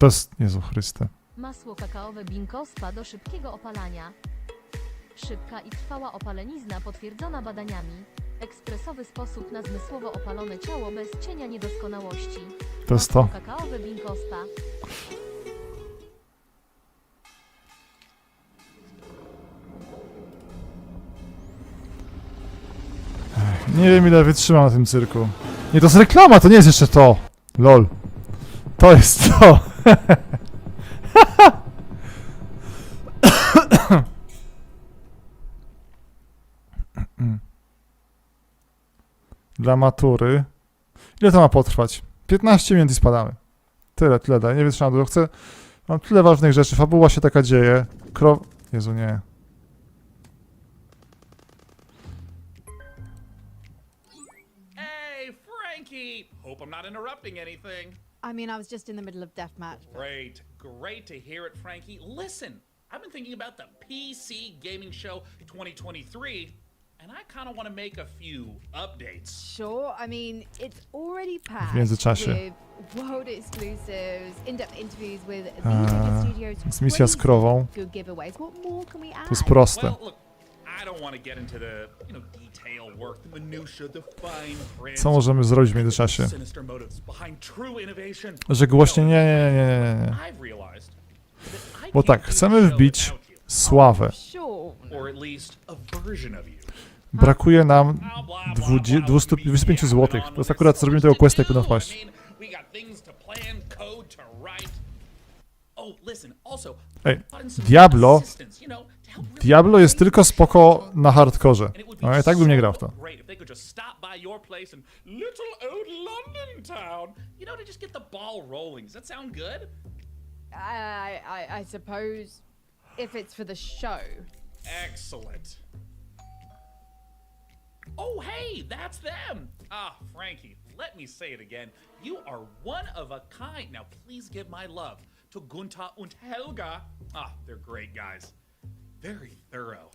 Bez... Jezu Chryste. Masło kakaowe binkospa do szybkiego opalania. Szybka i trwała opalenizna potwierdzona badaniami. Ekspresowy sposób na zmysłowo opalone ciało bez cienia niedoskonałości. To jest to. Masło kakaowe binkospa. Nie wiem ile wytrzymam na tym cyrku. Nie, to jest reklama, to nie jest jeszcze to. Lol. To jest to. Dla matury. Ile to ma potrwać? 15 minut i spadamy. Tyle daj. Nie wytrzymam dużo. Chcę... Mam tyle ważnych rzeczy. Fabuła się taka dzieje. Jezu, nie. Hey, Frankie! Hope I'm not interrupting anything. I mean, I was just in the middle of deathmatch. Great to hear it, Frankie. Listen, I've been thinking about the PC Gaming Show 2023, and I kind of want to make a few updates. Sure, I mean, it's already W packed międzyczasie. with world exclusives, in-depth interviews with the studios, misja z krową. good giveaways. What more can we add? To jest proste. Well, look, I don't want to get into the, detail work, the minutia, the fine print. Co możemy zrobić w międzyczasie? Sinister motives behind true innovation. Że głośnie nie. I've realized that I Bo can't tak, do the chcemy show wbić without you, sławę. Sure. or at least a version of you. Brakuje nam 25 zł. To jest akurat zrobimy tego questa i będą wpaść. Ej, Diablo jest tylko spoko na hardkorze. No i tak bym nie grał w to. I suppose if it's for the show. Excellent. Oh, hey, that's them. Ah, Frankie, let me say it again. You are one of a kind. Now, please give my love to Gunther und Helga. Ah, they're great guys. Very thorough.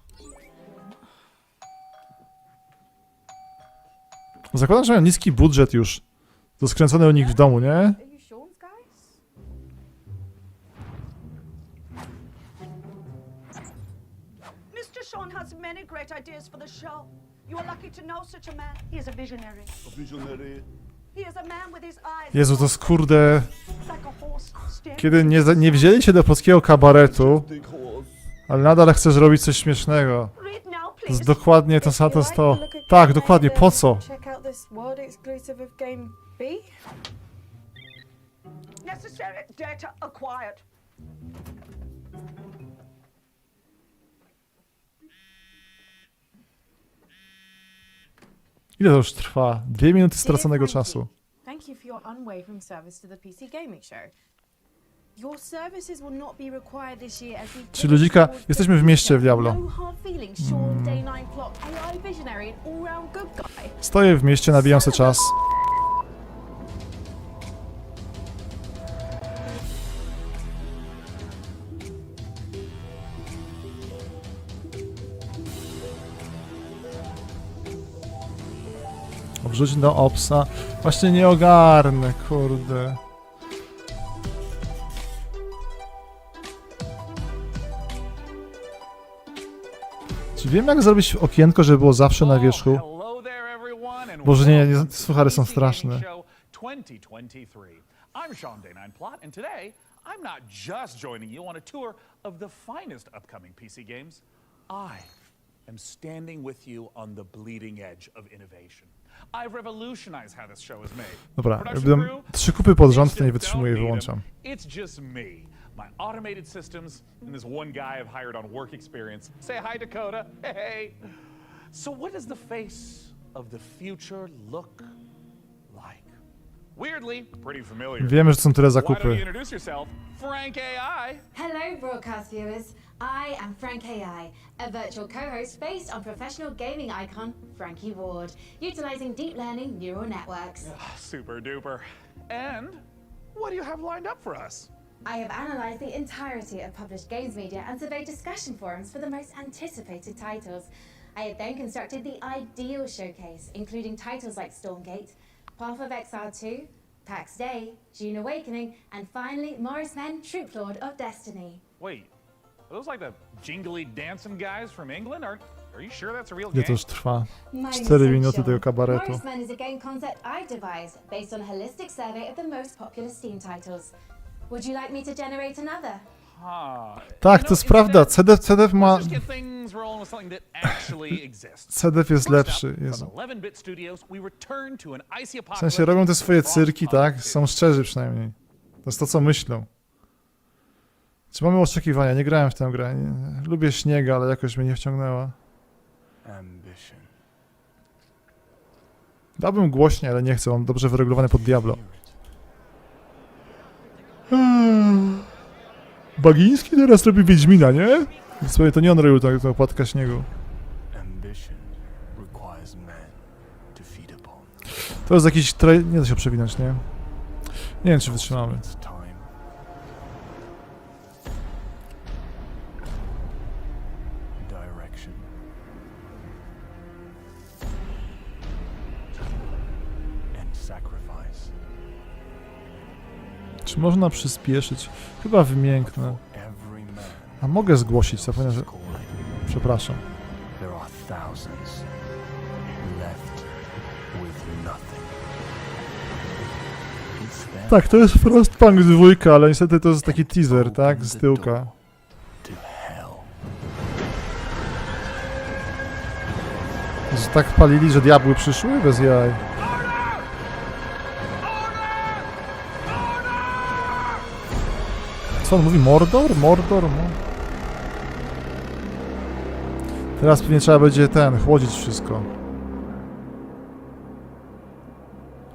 Zakładam, że mają niski budżet już. To skręcone u nich w domu, nie? Are you Sean's guys? Mr. Sean has many great ideas for the show. You are lucky to know such a man. He is a visionary. A visionary. He is a man with his eyes. Jezu, to jest kurde... Like a horse staring. Kiedy nie wzięli się do polskiego kabaretu, Big horse. ale nadal chcesz robić coś śmiesznego. Read now, To jest please. dokładnie to samo, to jest to. Tak, dokładnie, po co? Check out this world exclusive of game B. Necessary data acquired. Ile to już trwa? 2 minuty straconego Dear Frankie, czasu. Thank you for your unwavering service to the PC gaming show. Your services will not be required this year as we Czy ludzika... Jesteśmy w mieście w Diablo. No hard feelings, Sean, Day 9 plot, AI visionary and all-round good guy. Stoję w mieście, nabijam sobie czas. Wrzuć do opsa. Właśnie nie ogarnę, kurde. Czy wiem jak zrobić okienko, żeby było zawsze na wierzchu? Boże nie, suchary są straszne. 2023. I'm Sean Day 9 Plot, and today I'm not just joining you on a tour of the finest upcoming PC games. I am standing with you on the bleeding edge of innovation. I've revolutionized how this show is made. Dobra, Production jakbym crew, 3 kupy pod rząd, to nie don't wytrzymuję i need 'em. wyłączam. It's just me, my automated systems, and this one guy I've hired on work experience. Say hi, Dakota. Hey. So what does the face of the future look like? Weirdly, pretty familiar. Wiemy, że są tyle Why don't you zakupy. introduce yourself, Frank AI? Hello, broadcast viewers. I am Frank AI, a virtual co-host based on professional gaming icon Frankie Ward, utilizing deep learning neural networks. Super duper. And what do you have lined up for us? I have analyzed the entirety of published games media and surveyed discussion forums for the most anticipated titles. I have then constructed the ideal showcase, including titles like Stormgate, Path of Exile 2, Pax Day, June Awakening, and finally Morris Men, Troop Lord of Destiny. Wait, are those like the jingly dancing guys from England? Are you sure that's a real Ile to game? już trwa? My 4 minuty mistake, tego Sean. kabaretu. Morris Men is a game concept I devised based on a holistic survey of the most popular Steam titles. Would you like me to generate another? Huh. Tak, to jest prawda. CDF ma... Let's just get things rolling with something that actually exists. CDF jest First lepszy, up, Jezu. from 11-bit studios, we return to an icy W apocalypse sensie robią te swoje from cyrki, tak? Frostpunk Są szczerzy przynajmniej. To jest to, co myślą. Czy mamy oczekiwania? Nie grałem w tę grę. Nie. Lubię śnieg, ale jakoś mnie nie wciągnęła. Ambition. Dałbym głośniej, ale nie chcę. Mam dobrze wyregulowane pod Diablo. Bagiński teraz robi Wiedźmina, nie? Słuchaj, to nie on robił tą okładkę śniegu. Ambition requires men to feed upon. To jest jakiś nie da się przewinąć, nie? Nie wiem, czy wytrzymamy. It's time. Direction. And sacrifice. Czy można przyspieszyć? Chyba wymięknę. Every man. A mogę zgłosić, zapomniałem, że... calling. Przepraszam. There are thousands left with nothing. It's them Tak, to jest Frostpunk 2, ale niestety to jest taki teaser, tak? Z tyłka. to hell. Że tak palili, że diabły przyszły? Bez jaj. Co on mówi? Mordor? Mordor? Teraz pewnie trzeba będzie chłodzić wszystko.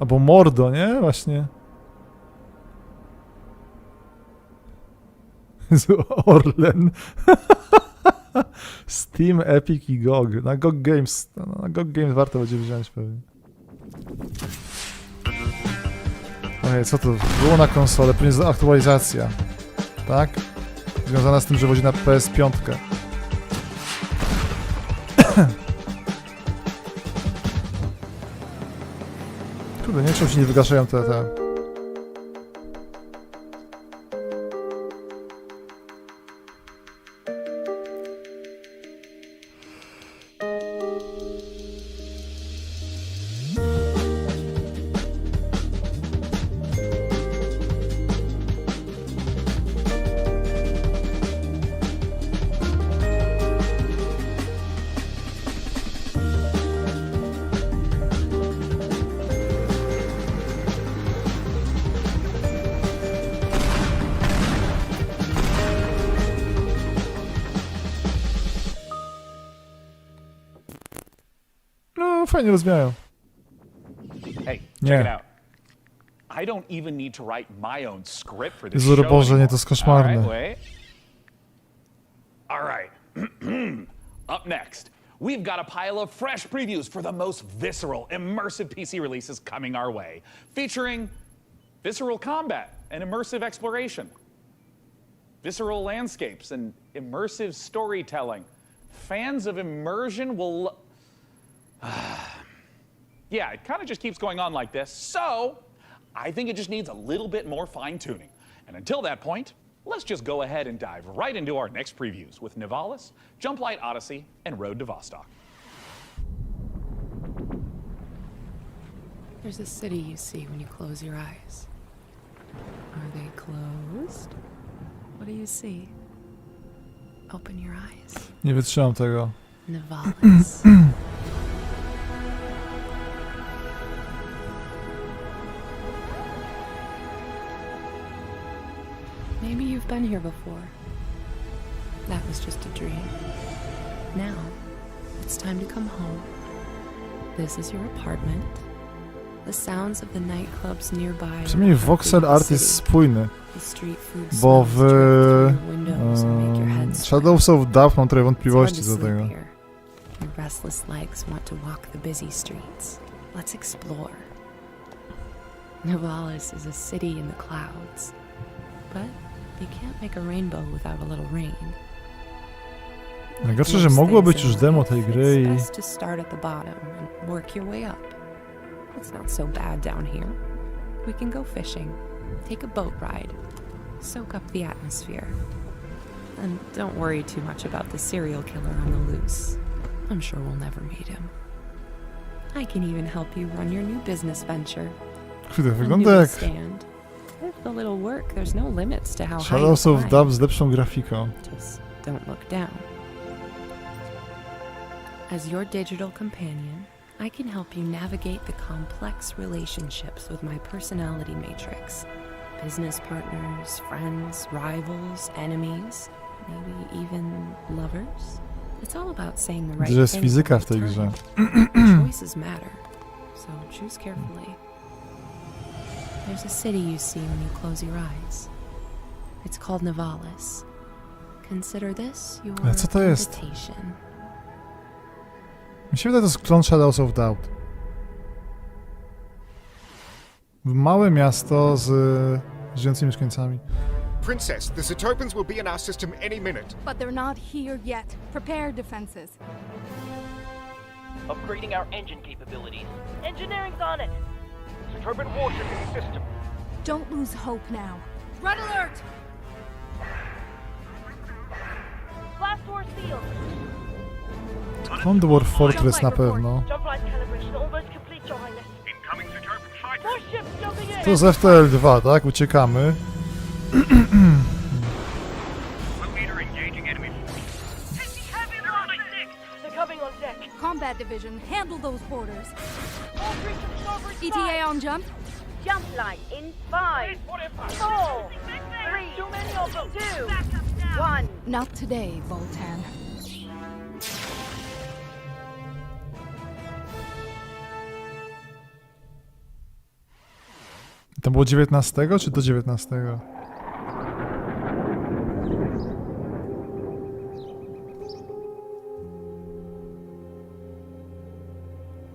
Albo Mordo, nie? Właśnie. Orlen. Steam, Epic i GOG. Na GOG Games. Na GOG Games warto będzie wziąć pewnie. Ojej, co to było na konsolę? Pewnie jest aktualizacja. Tak? Związana z tym, że wchodzi na PS5. Kurde, nie wiem, czemu się nie wygaszają te... No, fajnie rozwijają. Hey, Nie. check it out. I don't even need to write my own script for this Jezu, show Boże, nie, anymore. to jest koszmarne. All right, wait. All right. Up next, we've got a pile of fresh previews for the most visceral, immersive PC releases coming our way, featuring visceral combat and immersive exploration, visceral landscapes and immersive storytelling. Fans of immersion will... Yeah, it kind of just keeps going on like this, so I think it just needs a little bit more fine-tuning. And until that point, let's just go ahead and dive right into our next previews with Nivalis, Jumplight Odyssey, and Road to Vostok. There's a city you see when you close your eyes. Are they closed? What do you see? Open your eyes. Nie wytrzymam tego. Nivalis. Maybe you've been here before. That was just a dream. Now, it's time to come home. This is your apartment. The sounds of the nightclubs nearby. Przynajmniej voxel art jest spójny, bo w Shadows of Doubt mam trochę wątpliwości co do tego. Your restless legs want to walk the busy streets. Let's explore. Nivalis is a city in the clouds, but you can't make a rainbow without a little rain. Najgorsze, że mogło być już demo tej gry i... It's best to start at the bottom and work your way up. It's not so bad down here. We can go fishing, take a boat ride, soak up the atmosphere. And don't worry too much about the serial killer on the loose. I'm sure we'll never meet him. I can even help you run your new business venture. Kurde, A wygląda jak newsstand. With a little work, there's no limits to how high Shadows you'll of climb. Dub z lepszą grafiką. Just don't look down. As your digital companion, I can help you navigate the complex relationships with my personality matrix. Business partners, friends, rivals, enemies, maybe even lovers. It's all about saying the right Że jest thing fizyka at w the tej right grze. time. Choices matter, so choose carefully. There's a city you see when you close your eyes. It's called Nivalis. Consider this your Ale co to jest? invitation. Mi się wydaje, to jest klon Shadows of Doubt. Małe miasto z żyjącymi mieszkańcami. Princess, the Zetopans will be in our system any minute. But they're not here yet. Prepare defenses. Upgrading our engine capabilities. Engineering's on it. Suburban warship in the system. Don't lose hope now. Red alert! Blast door sealed. Condor Fortress na pewno. Jump line calibration almost complete, Your Highness. Incoming Zetopan fighter. More ships jumping in. To jest FTL-2, tak? Uciekamy. Leader engaging enemy force. They're coming on deck. Combat division, handle those boarders. All creatures starboard ETA on jump. Jump line in 5, 4, 3, too many of them. 2, 1. Not today, Voltan. To było 19 czy do 19?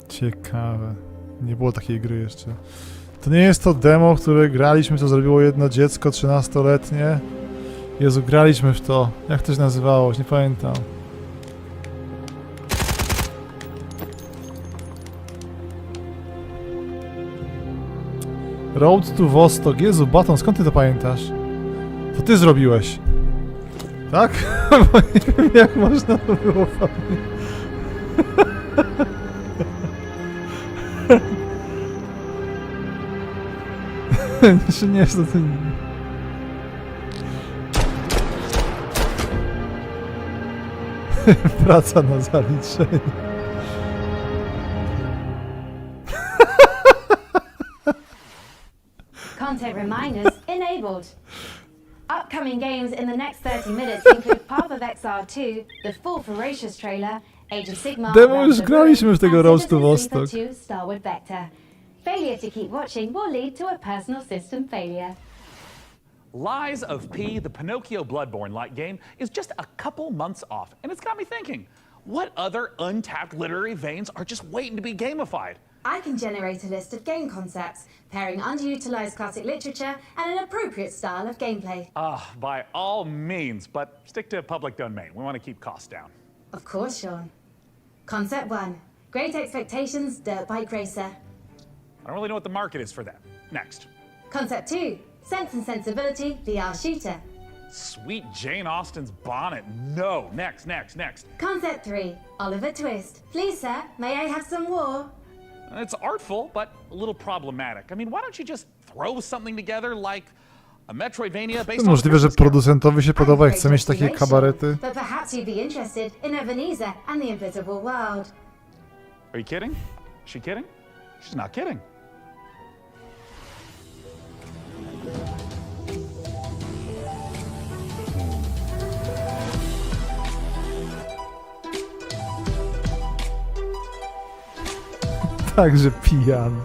Ciekawe. Nie było takiej gry jeszcze. To nie jest to demo, które graliśmy, co zrobiło jedno dziecko 13-letnie. Jezu, graliśmy w to. Jak to się nazywało? Nie pamiętam. Road to Vostok. Jezu, Baton, skąd ty to pamiętasz? To ty zrobiłeś. Tak? Bo nie wiem, jak można to było pamiętać. Czy nie jest to ty... Praca na zaliczenie. Content reminders enabled. Upcoming games in the next 30 minutes include Path of Exile 2, the full Voracious trailer, Age of Sigmar, Demo już graliśmy w tego Road to Vostok. 2 Starward Vector. Failure to keep watching will lead to a personal system failure. Lies of P, the Pinocchio Bloodborne-like game, is just a couple months off, and it's got me thinking, what other untapped literary veins are just waiting to be gamified? I can generate a list of game concepts, pairing underutilized classic literature and an appropriate style of gameplay. By all means, but stick to public domain. We want to keep costs down. Of course, Sean. Concept 1. Great Expectations Dirt Bike Racer. I don't really know what the market is for that. Next. Concept 2. Sense and Sensibility VR Shooter. Sweet Jane Austen's bonnet. No. Next. Concept 3. Oliver Twist. Please, sir, may I have some war? It's artful, but a little problematic. I mean, why don't you just throw something together like a Metroidvania based on... Możliwe, że producentowi się podoba i chce mieć takie kabarety. But perhaps you'd be interested in Ebenezer and the Invisible World. Are you kidding? Is she kidding? She's not kidding. Także pijany.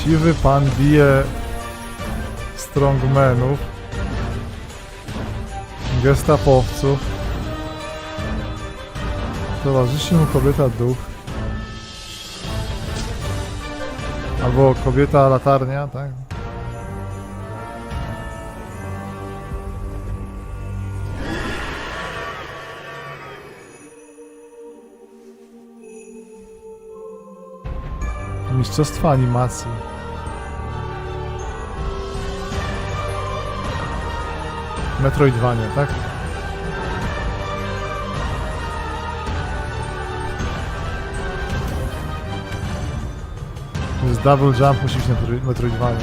Siwy pan bije strongmanów, gestapowców. Towarzyszy mu kobieta duch. Albo kobieta latarnia, tak? Mistrzostwa animacji. Metroidvania, tak? To jest double jump, musi być Metroidvania.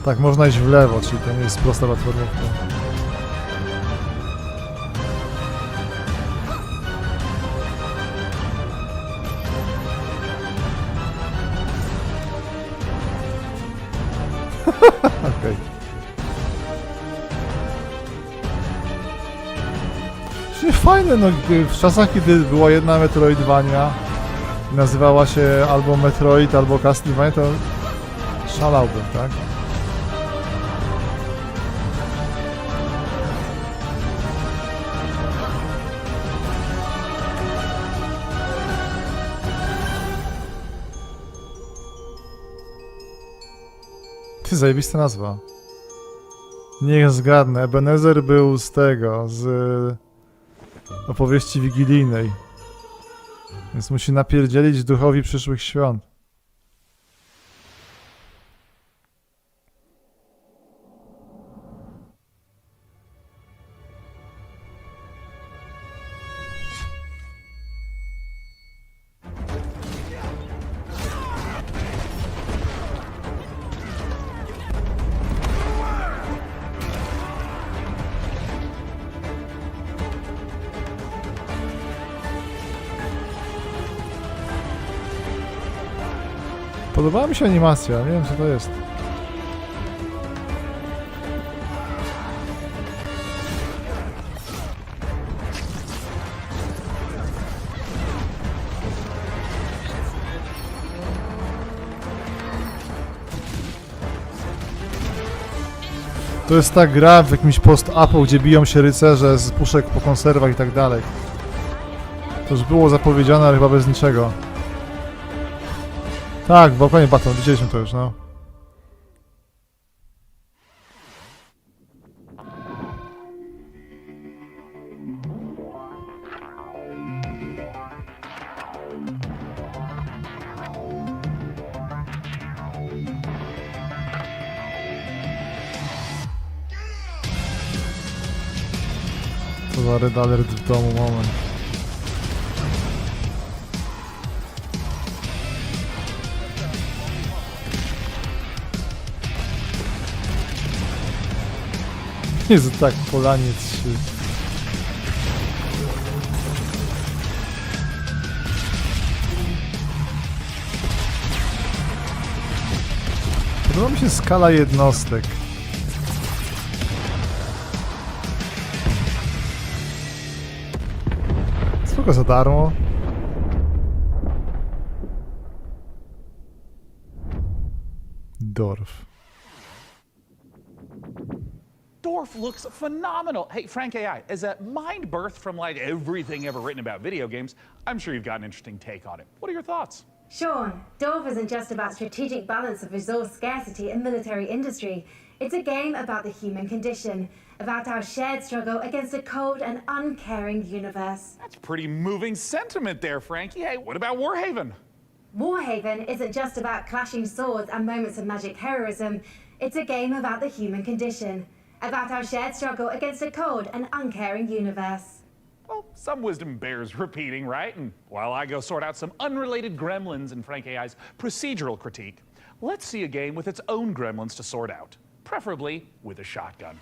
Tak, można iść w lewo, czyli to nie jest prosta platformówka. Okej. Czyli fajne, no w czasach, kiedy była jedna Metroidvania, nazywała się albo Metroid, albo Castlevania, to szalałbym, tak? Ty, zajebista nazwa. Niech zgadnę, Ebenezer był z tego, z opowieści wigilijnej. Więc musi napierdzielić duchowi przyszłych świąt. Podobała mi się animacja, nie wiem co to jest. To jest ta gra w jakimś post-apu, gdzie biją się rycerze z puszek po konserwach i tak dalej. To już było zapowiedziane, ale chyba bez niczego. Tak, w balkonie Baton, widzieliśmy to już, no. To za Red Alert w domu moment. Jest tak, polaniec się. Podoba mi się skala jednostek. Spoko za darmo. Dorf. Dorf looks phenomenal. Hey, Frank AI, as a mind birth from like everything ever written about video games, I'm sure you've got an interesting take on it. What are your thoughts? Sean, Dorf isn't just about strategic balance of resource scarcity and military industry. It's a game about the human condition, about our shared struggle against a cold and uncaring universe. That's pretty moving sentiment there, Frankie. Hey, what about Warhaven? Warhaven isn't just about clashing swords and moments of magic heroism. It's a game about the human condition, about our shared struggle against a cold and uncaring universe. Well, some wisdom bears repeating, right? And while I go sort out some unrelated gremlins in Frank AI's procedural critique, let's see a game with its own gremlins to sort out, preferably with a shotgun.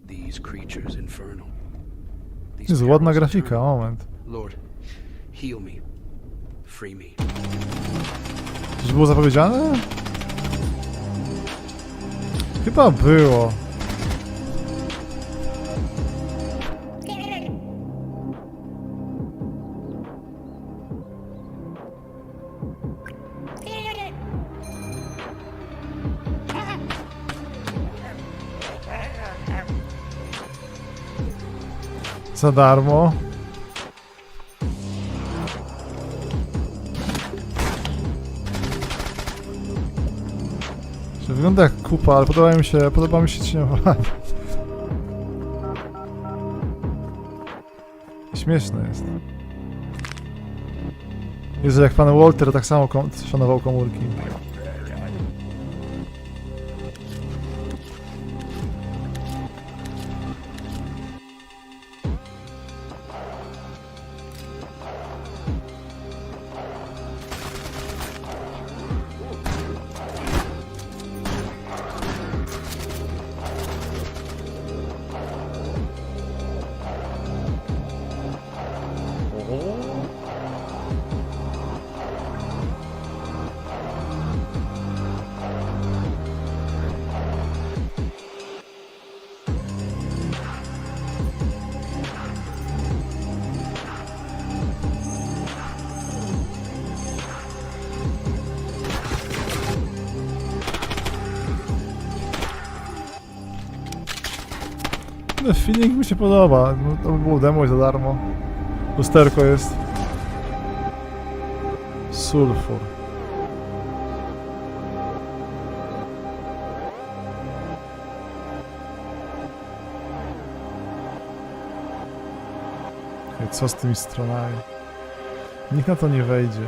These creatures infernal. Jest ładna grafika, moment. Lord, heal me. Free me. Coś było zapowiedziane? Chyba było. Za darmo. To wygląda jak kupa, ale podoba mi się cieniowanie. Śmieszne jest. Jezu, jak pan Walter tak samo szanował komórki. No, feeling mi się podoba. No, to by było demo i za darmo. Lusterko jest. Sulfur. Okay, co z tymi stronami? Nikt na to nie wejdzie.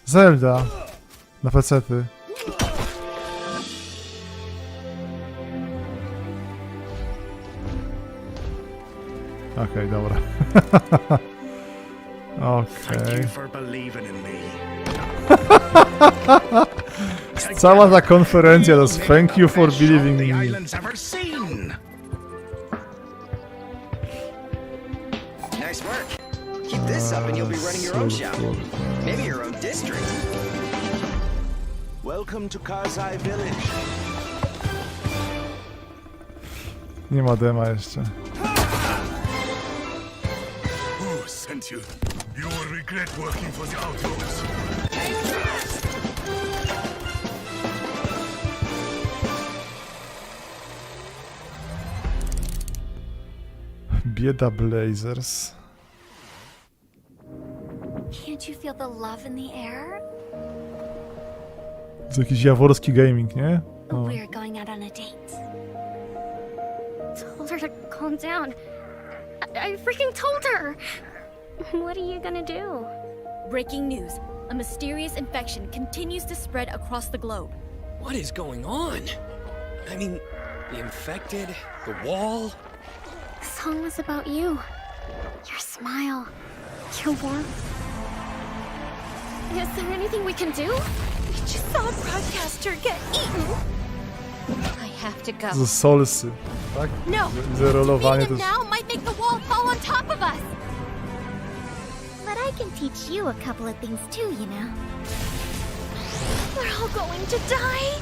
Zelda. Na pecety. Okej, dobra. Okej. Cała ta konferencja to jest thank you for believing in me. Nice work. Keep this up and you'll be running your own shop. Maybe your own district. Welcome to Kazai Village. Nie ma dema jeszcze. Who sent you? You will regret working for the outlaws. Bieda Blazers. Can't you feel the love in the air? To jakiś jaworski gaming, nie? No. We're going out on a date. Told her to calm down. I freaking told her! What are you gonna do? Breaking news. A mysterious infection continues to spread across the globe. What is going on? I mean, the infected, the wall. The song was about you. Your smile. Your warmth. Is there anything we can do? We just saw a broadcaster get eaten. I have to go. Ze solsy, tak? No. Zerolowanie to Defeating them now might make the wall fall on top of us. But I can teach you a couple of things too, you know. We're all going to die.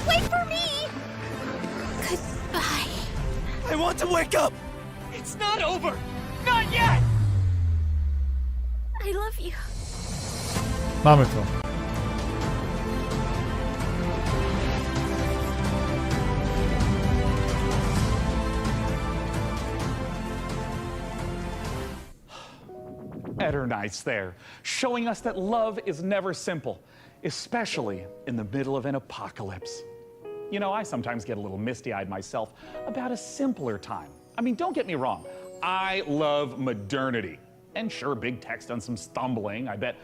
Wait for me. Goodbye. I want to wake up! It's not over! Not yet! I love you. Mamy to. Better nights there, showing us that love is never simple, especially in the middle of an apocalypse. You know, I sometimes get a little misty-eyed myself about a simpler time. I mean, don't get me wrong, I love modernity. And sure, big text and some stumbling. I bet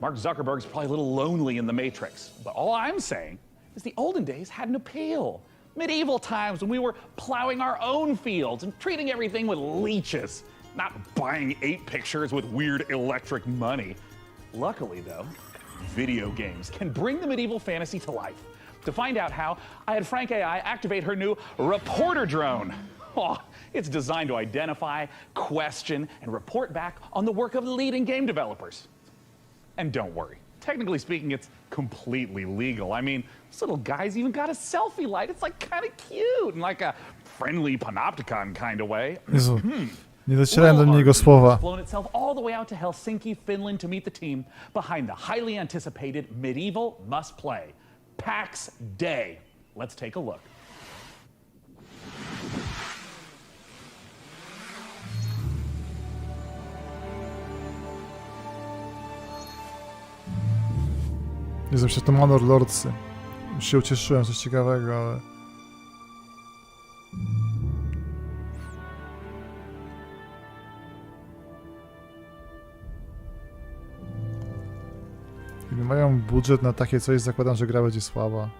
Mark Zuckerberg's probably a little lonely in the Matrix. But all I'm saying is the olden days had an appeal. Medieval times when we were plowing our own fields and treating everything with leeches. Not buying 8 pictures with weird electric money. Luckily, though, video games can bring the medieval fantasy to life. To find out how, I had Frank AI activate her new reporter drone. Oh, it's designed to identify, question, and report back on the work of leading game developers. And don't worry, technically speaking, it's completely legal. I mean, this little guy's even got a selfie light. It's like kind of cute in like a friendly panopticon kind of way. Jezu, nie docierają do mnie jego słowa. Flown itself all the way out to Helsinki, Finland to meet the team behind the highly anticipated medieval must-play, PAX Day. Let's take a look. Nie wiem, to Manor Lordsy. Już się ucieszyłem, coś ciekawego, ale... Gdy mają budżet na takie coś, zakładam, że gra będzie słaba.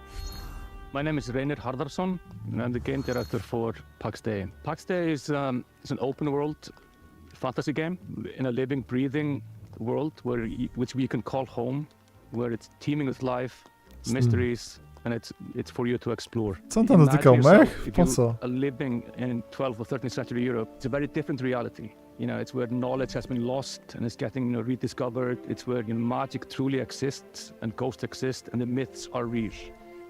My name is Reynir Hardarson, and I'm the game director for PAX Day. PAX Day is an open world fantasy game in a living, breathing world which we can call home, where it's teeming with life, mysteries, and it's for you to explore. Co on tam dotykał? Mech? Po co? Living in 12th or 13th century Europe, it's a very different reality. You know, it's where knowledge has been lost and is getting rediscovered. It's where magic truly exists and ghosts exist and the myths are real.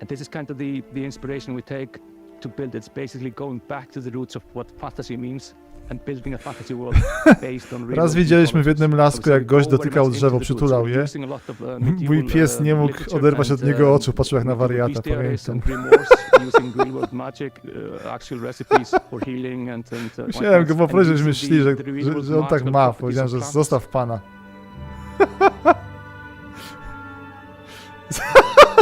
And this is kind of the inspiration we take to build. It's basically going back to the roots of what fantasy means and building a fantasy world based on real. Raz widzieliśmy w jednym lasku, jak gość dotykał drzewo, przytulał je. Mój pies nie mógł oderwać od niego oczu, patrzył jak na wariata, pamiętam. Musiałem go poprosić, że myśli, że on tak ma. Powiedziałem, że zostaw pana.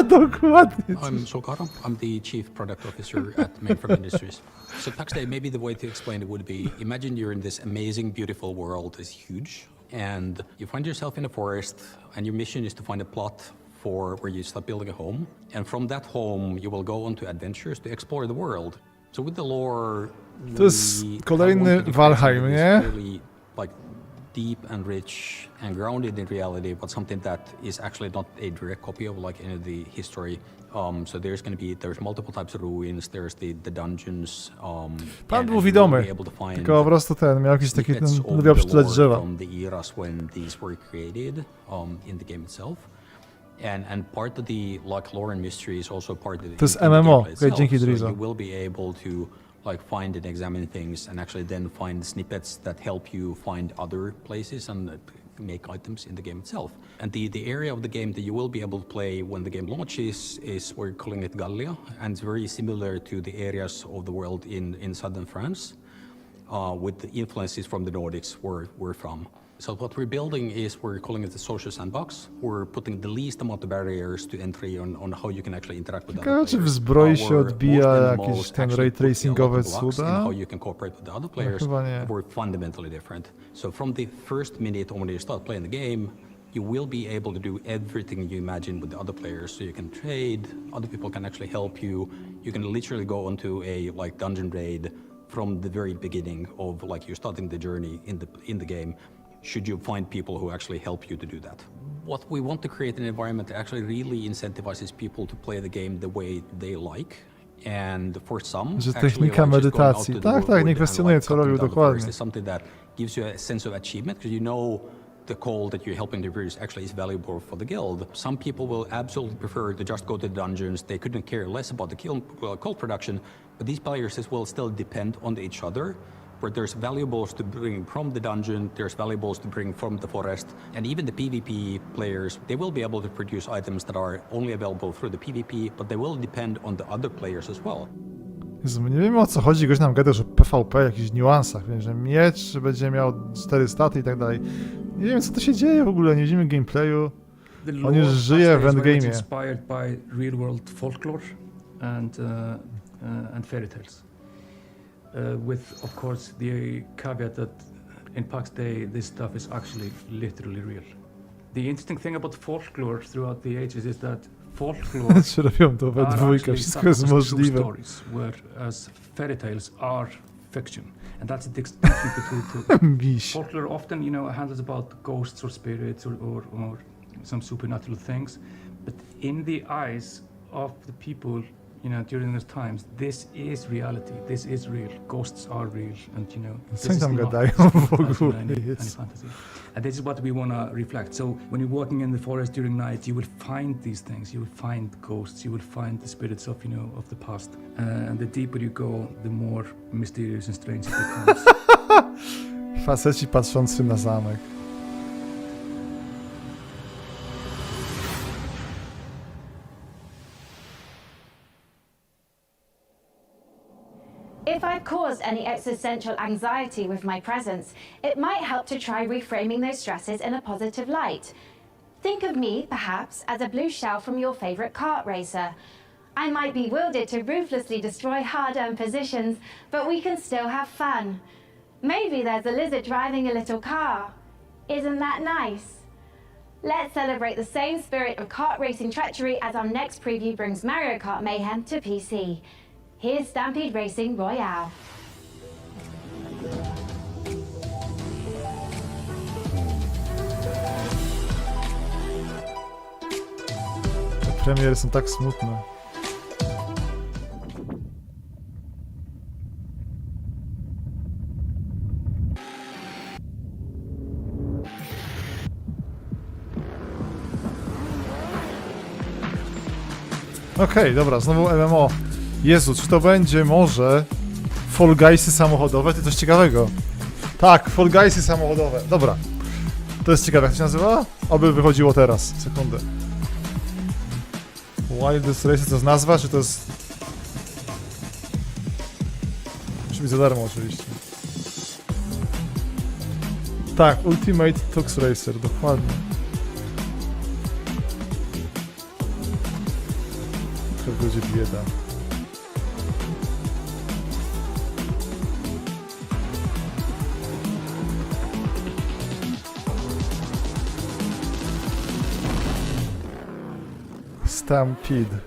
Dokładnie. I'm Solkaro. I'm the Chief Product Officer at Mainframe Industries. So PAX Day, maybe the way to explain it would be, imagine you're in this amazing, beautiful world. It's huge. And you find yourself in a forest, and your mission is to find a plot for where you start building a home. And from that home, you will go on to adventures to explore the world. So with the lore, to jest kolejny Valheim, nie? Like deep and rich and grounded in reality, but something that is actually not a direct copy of like any of the history. So there's multiple types of ruins, there's the dungeons. Pan był widomy, tylko po prostu miał jakiś taki, lubiał przytulać drzewa. From the eras when these were created in the game itself. And part of the like lore and mystery is also part of the to jest MMO, dzięki Drizo. So you will be able to like find and examine things and actually then find snippets that help you find other places and make items in the game itself. And the area of the game that you will be able to play when the game launches is, we're calling it Gallia, and it's very similar to the areas of the world in southern France, with the influences from the Nordics where we're from. So what we're building is, we're calling it the social sandbox. We're putting the least amount of barriers to entry on how you can actually interact with other players. Czy w zbroi się odbija jakieś ten ray tracingowe cuda? How you can cooperate with the other players were fundamentally different. So from the first minute when you start playing the game, you will be able to do everything you imagine with the other players. So you can trade, other people can actually help you. You can literally go onto a like dungeon raid from the very beginning of like you're starting the journey in the game. Should you find people who actually help you to do that? What we want to create an environment that actually really incentivizes people to play the game the way they like. And for some, że technika medytacji. Tak, nie kwestionuję, co robił dokładnie. It's something that gives you a sense of achievement, because you know the call that you're helping to produce actually is valuable for the guild. Some people will absolutely prefer to just go to the dungeons. They couldn't care less about the call production, but these players will still depend on each other. Where there's valuables to bring from the dungeon, there's valuables to bring from the forest, and even the PvP players, they will be able to produce items that are only available through the PvP, but they will depend on the other players as well. Jezu, nie wiemy o co chodzi, goś nam gada, że PvP, jakichś niuansach, że miecz, że będzie miał 4 staty i tak dalej. Nie wiem, co to się dzieje w ogóle, nie widzimy gameplayu. On już żyje w endgame'ie. Inspired by real world folklore and fairy tales. With, of course, the caveat that in PAX Day, this stuff is actually literally real. The interesting thing about folklore throughout the ages is that folklore are actually stories, whereas fairy tales are fiction. And that's the distinction between the two. Folklore often, handles about ghosts or spirits or some supernatural things. But in the eyes of the people, during those times, this is reality. This is real. Ghosts are real, and this is not any fantasy. And this is what we want to reflect. So when you're walking in the forest during night, you will find these things. You will find ghosts. You will find the spirits of of the past. And the deeper you go, the more mysterious and strange it becomes. Faceci patrzący na zamek. If I've caused any existential anxiety with my presence, it might help to try reframing those stresses in a positive light. Think of me, perhaps, as a blue shell from your favorite kart racer. I might be wielded to ruthlessly destroy hard-earned positions, but we can still have fun. Maybe there's a lizard driving a little car. Isn't that nice? Let's celebrate the same spirit of kart racing treachery as our next preview brings Mario Kart mayhem to PC. Here's Stampede Racing Royale. Te premiery są tak smutne. Okej, dobra, znowu MMO. Jezu, czy to będzie może Fall Guysy samochodowe? To coś ciekawego. Tak, Fall Guysy samochodowe. Dobra. To jest ciekawe, jak to się nazywa? Oby wychodziło teraz. Sekundę. Wildest Race to jest nazwa, czy to jest... Musi być za darmo oczywiście. Tak, Ultimate Tux Racer, dokładnie. To będzie bieda. Stampede.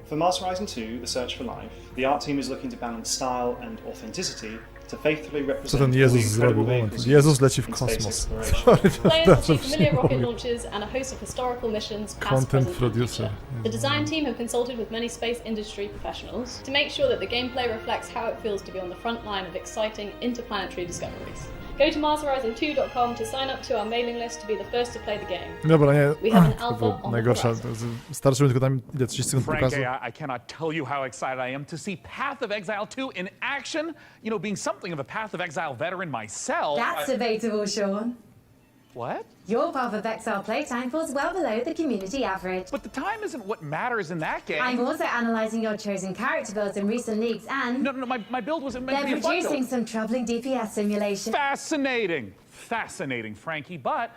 For Master Rising 2, The Search for Life, the art team is looking to balance style and authenticity to faithfully Co represent ten Jezus zrobił? Moment. Jezus leci w kosmos. Sorry, Players achieve familiar rocket launches and a host of historical missions, past, Content present, and producer. future. The design team have consulted with many space industry professionals to make sure that the gameplay reflects how it feels to be on the front line of exciting interplanetary discoveries. Go to marshorizon2.com to sign up to our mailing list to be the first to play the game. Dobra, nie. We have an To alpha było on the najgorsze. horizon. Starczy mi tylko tam ile 30 sekund pokazu. Frankly, I cannot tell you how excited I am to see Path of Exile 2 in action. You know, being something of a Path of Exile veteran myself. That's debatable, Sean. What? Your Path of Exile playtime falls well below the community average. But the time isn't what matters in that game. I'm also analysing your chosen character builds in recent leagues and... No, my build wasn't meant to be they're a fun producing build. some troubling DPS simulation. Fascinating. Fascinating, Frankie, but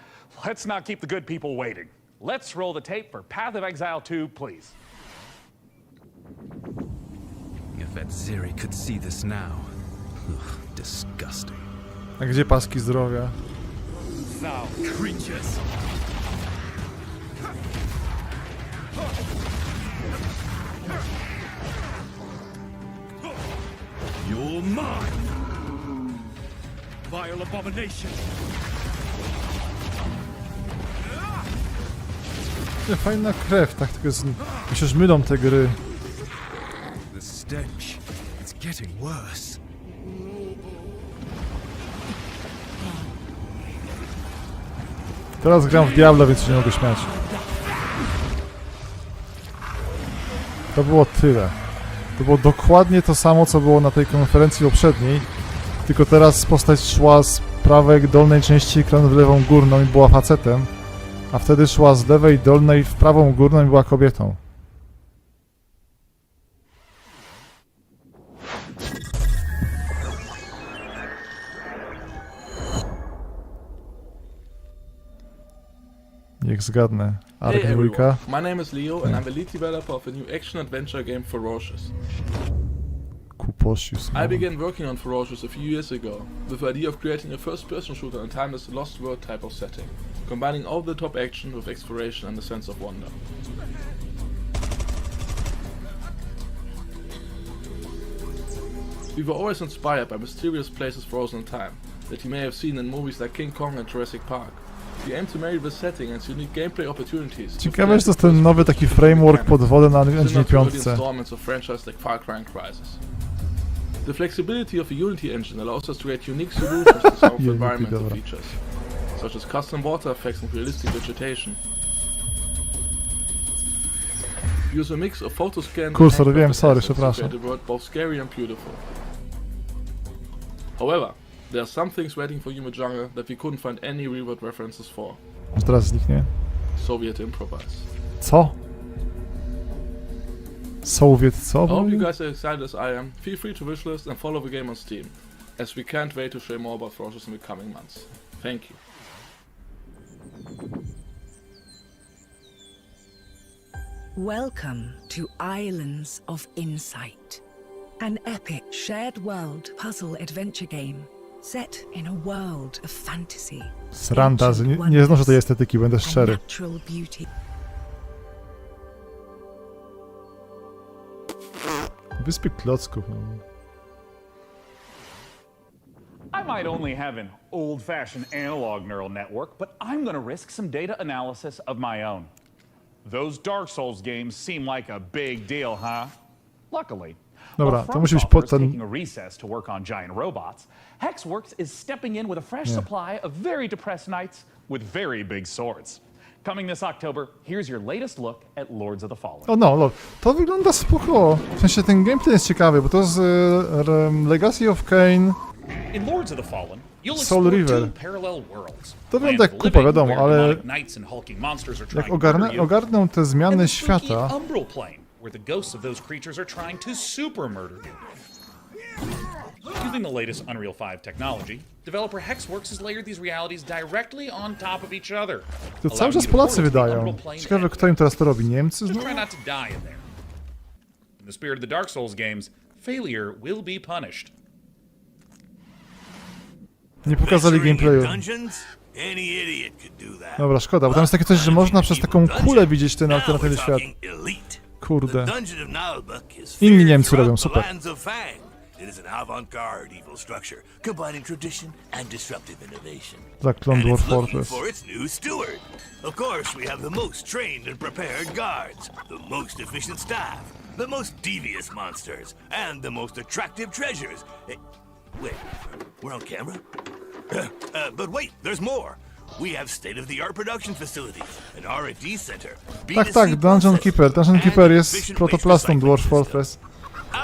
let's not keep the good people waiting. Let's roll the tape for Path of Exile 2, please. If that Ziri could see this now. Ugh, disgusting. A gdzie paski zdrowia? Foul creatures. You're mine. Vile abomination. Fajna krew, tak tylko jest... Mi się mylą te gry. The stench. It's getting worse. Teraz gram w Diablo, więc się nie mogę śmiać. To było tyle. To było dokładnie to samo, co było na tej konferencji poprzedniej. Tylko teraz postać szła z prawej dolnej części ekranu w lewą górną i była facetem. A wtedy szła z lewej dolnej w prawą górną i była kobietą. Niech zgadnę. Hey Ark everyone, 2. my name is Leo and I'm the lead developer of a new action-adventure game Ferocious. Kuposius. I began working on Ferocious a few years ago with the idea of creating a first-person shooter in a timeless Lost World type of setting, combining over-the-top action with exploration and a sense of wonder. We were always inspired by mysterious places frozen in time that you may have seen in movies like King Kong and Jurassic Park. We aim to marry the setting and its unique gameplay opportunities. Ciekawe, że to jest ten nowy taki framework pod wodę na Engine 5. Installments of franchises like Far Cry and Crysis. The flexibility of the Unity engine allows us to create unique solutions to some of the environmental features, such as custom water effects and realistic vegetation. Use a mix of photoscan Kursor, wiem, sorry, to przepraszam. create a world both scary and beautiful. However, there are some things waiting for you in the jungle that we couldn't find any real-world references for. Może teraz zniknie? So we had to improvise. Co? Sowiet co? I hope you guys are excited as I am. Feel free to wishlist and follow the game on Steam, as we can't wait to share more about Ferocious in the coming months. Thank you. Welcome to Islands of Insight, an epic shared world puzzle adventure game set in a world of fantasy. Srantazy, nie znoszę tej estetyki, będę szczery. Natural beauty. Wyspy klocków. I might only have an old-fashioned analog neural network, but I'm going to risk some data analysis of my own. Those Dark Souls games seem like a big deal, huh? Luckily, Dobra, to musi być pod ten... taking a recess to work on giant robots, Hexworks is stepping in with a fresh supply of very depressed knights with very big swords. Coming this October, here's your latest look at Lords of the Fallen. O no, to wygląda spoko. W sensie ten gameplay jest ciekawy, bo to z Legacy of Kain, In Lords of the Fallen, you'll Soul explore River. two parallel worlds. To wygląda jak kupa, wiadomo, ale jak ogarnę ogarnę te zmiany and the świata, spooky Umbral Plane, where the ghosts of those creatures are trying to super murder you. Using the latest Unreal 5 technology, developer Hexworks has layered these realities directly on top of each other. to cały czas Polacy wydają. Ciekawe, kto im teraz to robi. Niemcy Just znowu? try not to die in there. In the spirit of the Dark Souls games, failure will be punished. Nie pokazali gameplayu. Dobra, szkoda, bo tam jest takie coś, że można przez taką kulę widzieć ten alternatywny świat. Kurde. Inni Niemcy robią, super. It is an avant-garde evil structure, combining tradition and disruptive innovation. Za Clone And Dwarf it's looking Fortress. for its new steward. Of course, we have the most trained and prepared guards, the most efficient staff, the most devious monsters, and the most attractive treasures. Wait, we're on camera? But wait, there's more. We have state-of-the-art production facilities, an R&D center, Tak, Dungeon Keeper. Dungeon Keeper jest protoplastą Dwarf Fortress.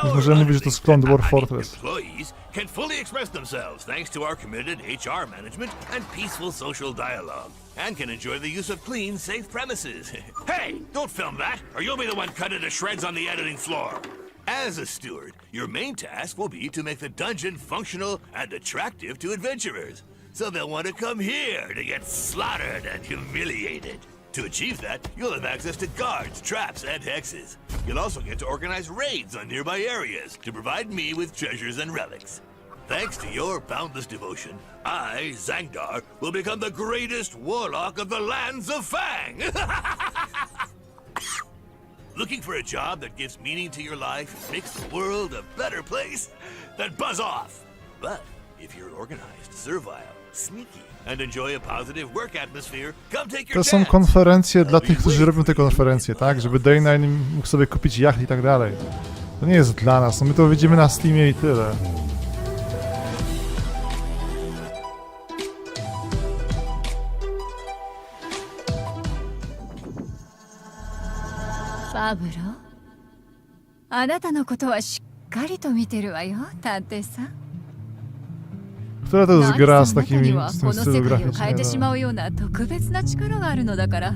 Więc możemy mówić, że to jest klon Dwarf Fortress. Employees can fully express themselves thanks to our committed HR management and peaceful social dialogue, and can enjoy the use of clean, safe premises. Hey, don't film that, or you'll be the one cut into shreds on the editing floor. As a steward, your main task will be to make the dungeon functional and attractive to adventurers, so they'll want to come here to get slaughtered and humiliated. To achieve that, you'll have access to guards, traps, and hexes. You'll also get to organize raids on nearby areas to provide me with treasures and relics. Thanks to your boundless devotion, I, Zangdar, will become the greatest warlock of the lands of Fang! Looking for a job that gives meaning to your life and makes the world a better place? Then buzz off! But if you're organized, servile, sneaky, and enjoy a positive work atmosphere, come take your To są chance. konferencje dla tych, którzy robią te konferencje, tak? Żeby Day9 mógł sobie kupić jacht i tak dalej. To nie jest dla nas, no my to widzimy na Steamie i tyle. Pablo? あなたのことはしっかりと見てるわよ、探偵さん。 Która to jest gra z 何せあなた takimi, には z こ tym の stylu 世界を変えてし graficznym? まうような特別な力があるのだから。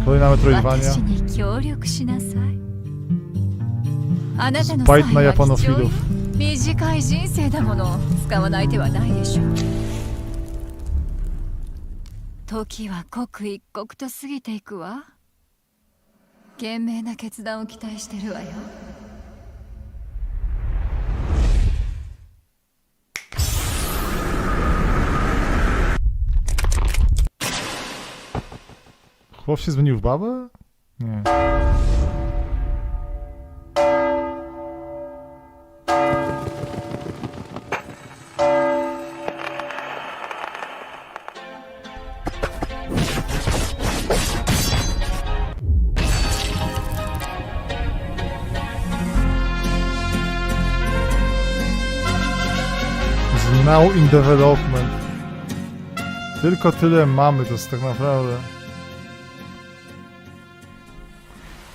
Kolejna Metroidvania. 私に協力しなさい。あなたの Spajt na 才は必要よ Japanofilów. 短い人生だもの、使わない手はないでしょう。時は刻一刻と過ぎていくわ。賢明な決断を期待してるわよ。 Chłop się zmienił w babę? Nie. Is now in development. Tylko tyle mamy, to jest tak naprawdę.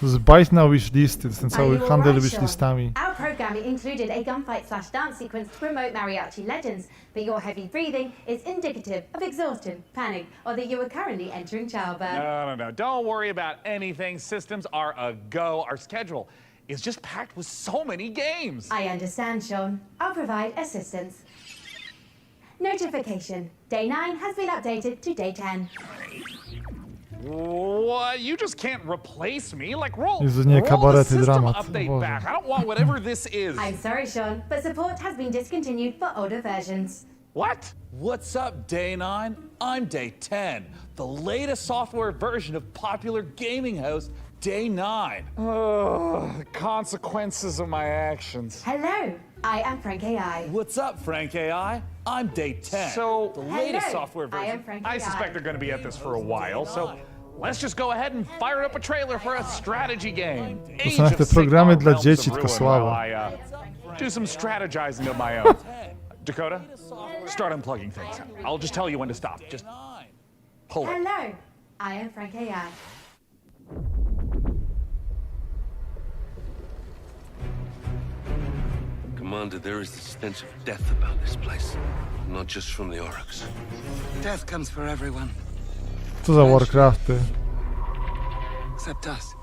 Zbajt na wishlisty, to jest ten cały handel wishlistami. Our programming included a gunfight/dance sequence to promote mariachi legends, but your heavy breathing is indicative of exhaustion, panic, or that you are currently entering childbirth. No. Don't worry about anything. Systems are a go. Our schedule is just packed with so many games. I understand, Sean. I'll provide assistance. Notification. Day 9 has been updated to Day 10. What? You just can't replace me? Like, roll Jezu, nie, the kabarety, system dramat. update Boże. back. I don't want whatever this is. I'm sorry, Sean, but support has been discontinued for older versions. What? What's up, Day 9? I'm Day 10, the latest software version of popular gaming host Day 9. The consequences of my actions. Hello, I am Frank AI. What's up, Frank AI? I'm Day 10. So, the latest Hello, software I version. am Frank I AI. suspect they're going to be at this for a while, so let's just go ahead and fire up a trailer for a strategy game. To są jak te programy dla dzieci, tylko słabe. Do some strategizing of my own. Dakota, start unplugging things. I'll just tell you when to stop. Just pull it. Hello, I am Frank AI. Commander, there is the stench of death about this place. Not just from the Oryx. Death comes for everyone, Co za Warcrafty. except us.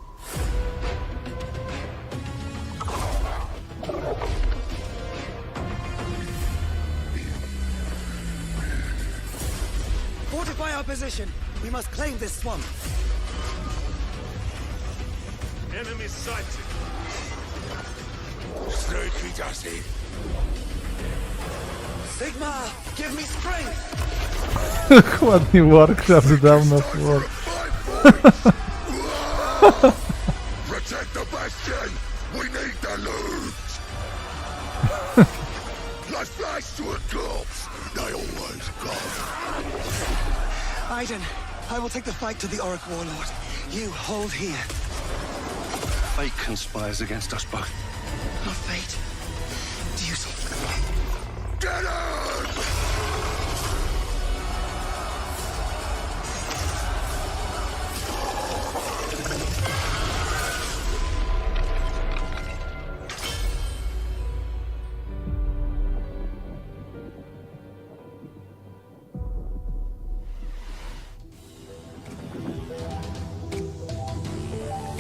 Fortify our position. We must claim this swamp. Enemy sighted. Sneaky Dusty. Sigma, give me strength. Ładnie Warcraft dawno było. Protect the bastion. We need the loot. Like flash to a corpse. They always come. Aiden, I will take the fight to the Auric Warlord. You hold here. Fate conspires against us both. Not fate. Duty. Get it!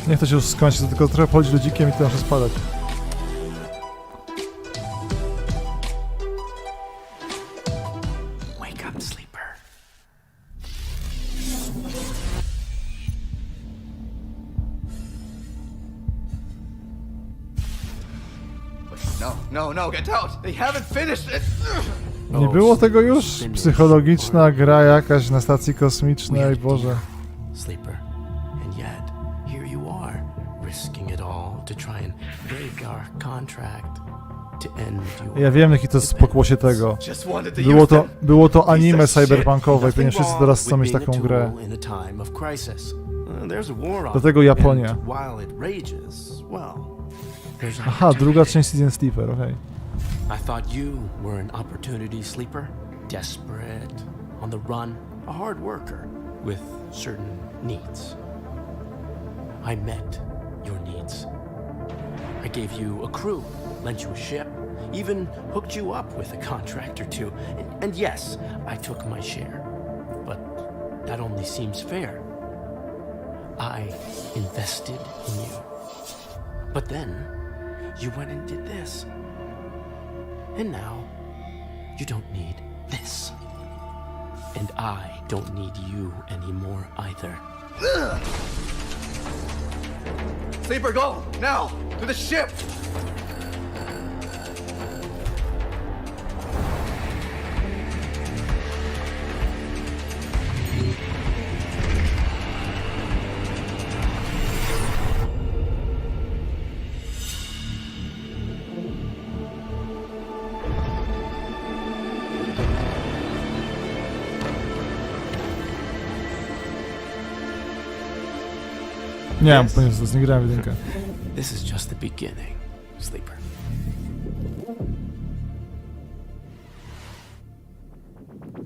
Niech to się już skończy, to tylko trochę chodzi ludzikiem i to muszę spadać. Wake up, sleeper. No, get out! They haven't finished it! Nie było tego już? Psychologiczna gra jakaś na stacji kosmicznej, Boże. Sleeper. And yet, here you are, risking it all to try and break our contract to end your... Ja wiem, jaki to jest pokłosie tego. Było to anime cyberpunkowe i pewnie wszyscy teraz chcą mieć taką grę. Dlatego Japonia. Aha, druga część Season Sleeper, okej. I thought you were an opportunity sleeper, desperate, on the run, a hard worker with certain needs. I met your needs. I gave you a crew, lent you a ship, even hooked you up with a contract or two. And yes, I took my share. But that only seems fair. I invested in you. But then, you went and did this. And now, you don't need this. And I don't need you anymore either. Sleeper, go! Now! To the ship! Nie mam pojęcia, nie grałem w jedynkę. This is just the beginning, Sleeper.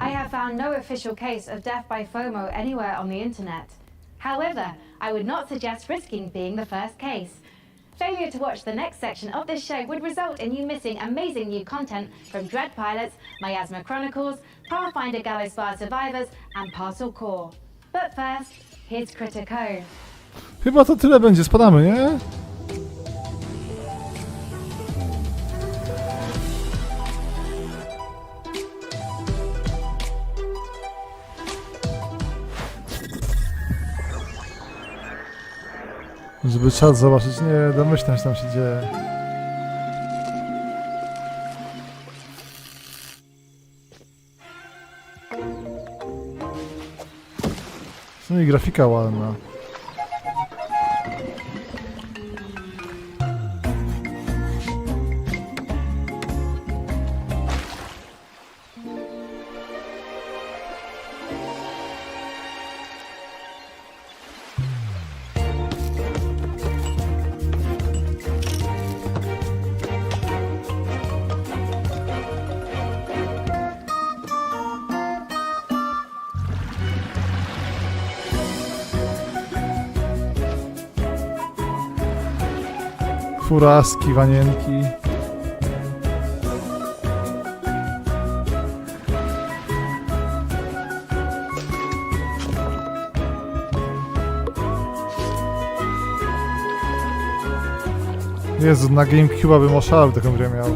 I have found no official case of death by FOMO anywhere on the internet. However, I would not suggest risking being the first case. Failure to watch the next section of this show would result in you missing amazing new content from Dread Pilots, Miasma Chronicles, Pathfinder Gallows Bar Survivors, and Parcel Core. But first, here's Critico. Chyba to tyle będzie, spadamy, nie? Żeby czas zobaczyć, nie domyślam się, tam się dzieje. W sumie grafika ładna. Furaski, wanienki. Jezu, na GameCube'a bym oszalał, taką grę miał.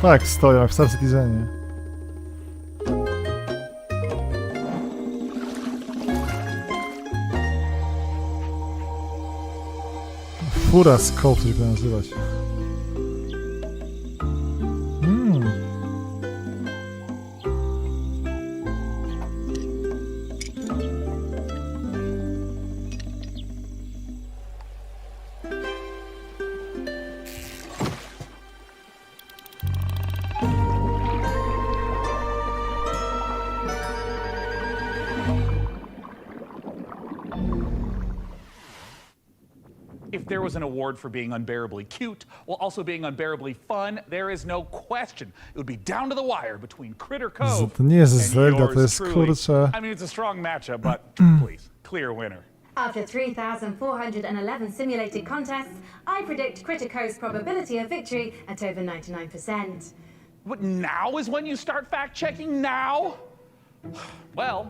Tak, stoją jak w Star Citizenie. Fura Scope, coś by nazywać. If there was an award for being unbearably cute while also being unbearably fun, there is no question. It would be down to the wire between Critter Cove To nie jest and Zelda, yours to jest truly. kurczę. I mean, it's a strong matchup, but please, clear winner. After 3,411 simulated contests, I predict Critico's probability of victory at over 99%. But now is when you start fact-checking? Now? Well,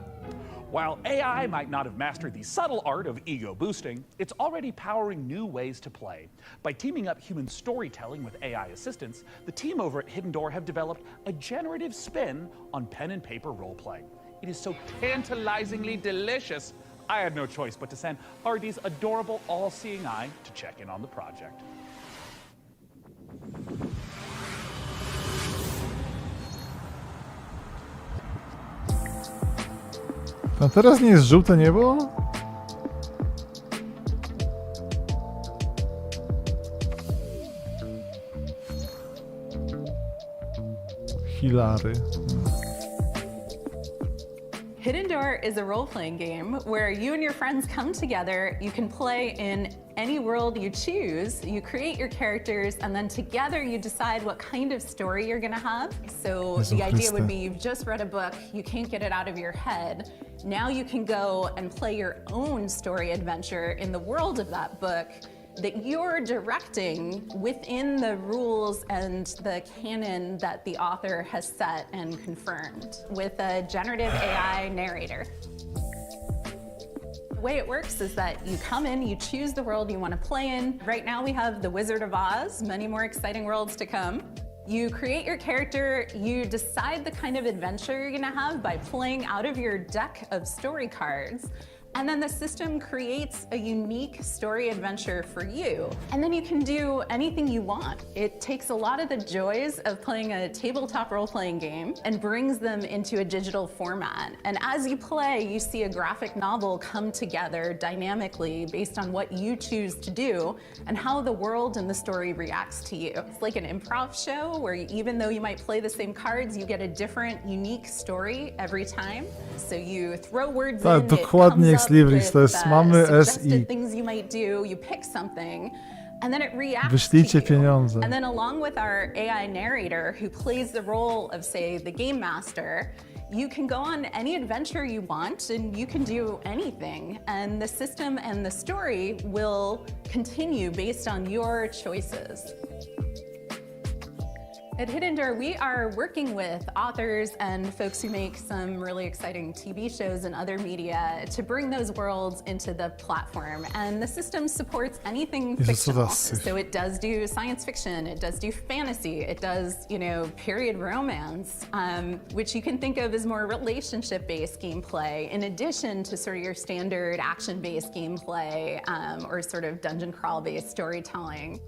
while AI might not have mastered the subtle art of ego boosting, it's already powering new ways to play. By teaming up human storytelling with AI assistance, the team over at Hidden Door have developed a generative spin on pen and paper role-playing. It is so tantalizingly delicious, I had no choice but to send RD's adorable all-seeing eye to check in on the project. A teraz nie jest żółte niebo? Hilary. Hidden Door is a role-playing game where you and your friends come together. You can play in any world you choose. You create your characters, and then together you decide what kind of story you're gonna have. So the idea would be you've just read a book, you can't get it out of your head. Now you can go and play your own story adventure in the world of that book that you're directing within the rules and the canon that the author has set and confirmed with a generative AI narrator. The way it works is that you come in, you choose the world you want to play in. Right now we have the Wizard of Oz, many more exciting worlds to come. You create your character, you decide the kind of adventure you're gonna have by playing out of your deck of story cards. And then the system creates a unique story adventure for you. And then you can do anything you want. It takes a lot of the joys of playing a tabletop role-playing game and brings them into a digital format. And as you play, you see a graphic novel come together dynamically based on what you choose to do and how the world and the story reacts to you. It's like an improv show where even though you might play the same cards, you get a different, unique story every time. So you throw words in, dokładnie jak Libris, to jest mamy SI. Things you might do, you pick something, and then it reacts Wyślijcie to you. pieniądze. And then along with our AI narrator who plays the role of, say, the game master, you can go on any adventure you want and you can do anything. And the system and the story will continue based on your choices. At Hidden Door, we are working with authors and folks who make some really exciting TV shows and other media to bring those worlds into the platform. And the system supports anything fictional. So it does do science fiction, it does do fantasy, it does, you know, period romance, which you can think of as more relationship-based gameplay, in addition to sort of your standard action-based gameplay or sort of dungeon crawl-based storytelling.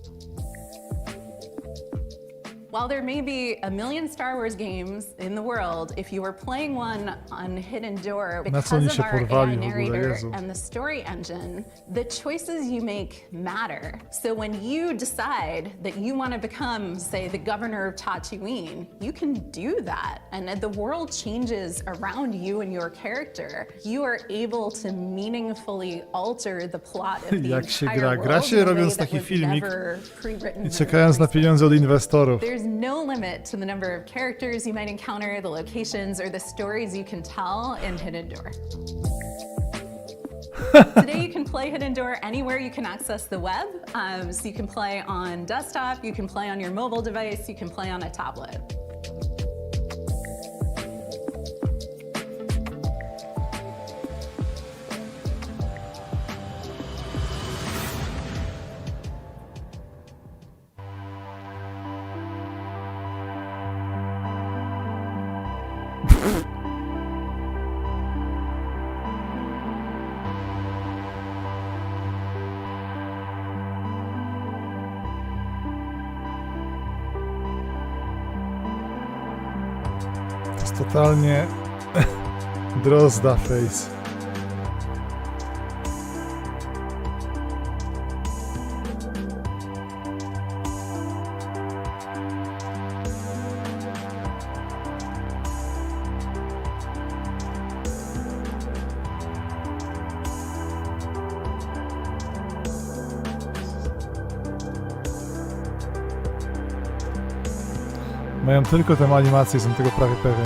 While there may be a million Star Wars games in the world, if you were playing one on Hidden Door, because of our AI narrator and the story engine, the choices you make matter. So when you decide that you want to become, say, the governor of Tatooine, you can do that. And the world changes around you and your character. You are able to meaningfully alter the plot of the entire world in a way that was never pre-written. I czekając na pieniądze od inwestorów. There's no limit to the number of characters you might encounter, the locations, or the stories you can tell in Hidden Door. Today you can play Hidden Door anywhere you can access the web. So you can play on desktop, you can play on your mobile device, you can play on a tablet. Totalnie drozda face. Mają tylko tę animację, jestem tego prawie pewien.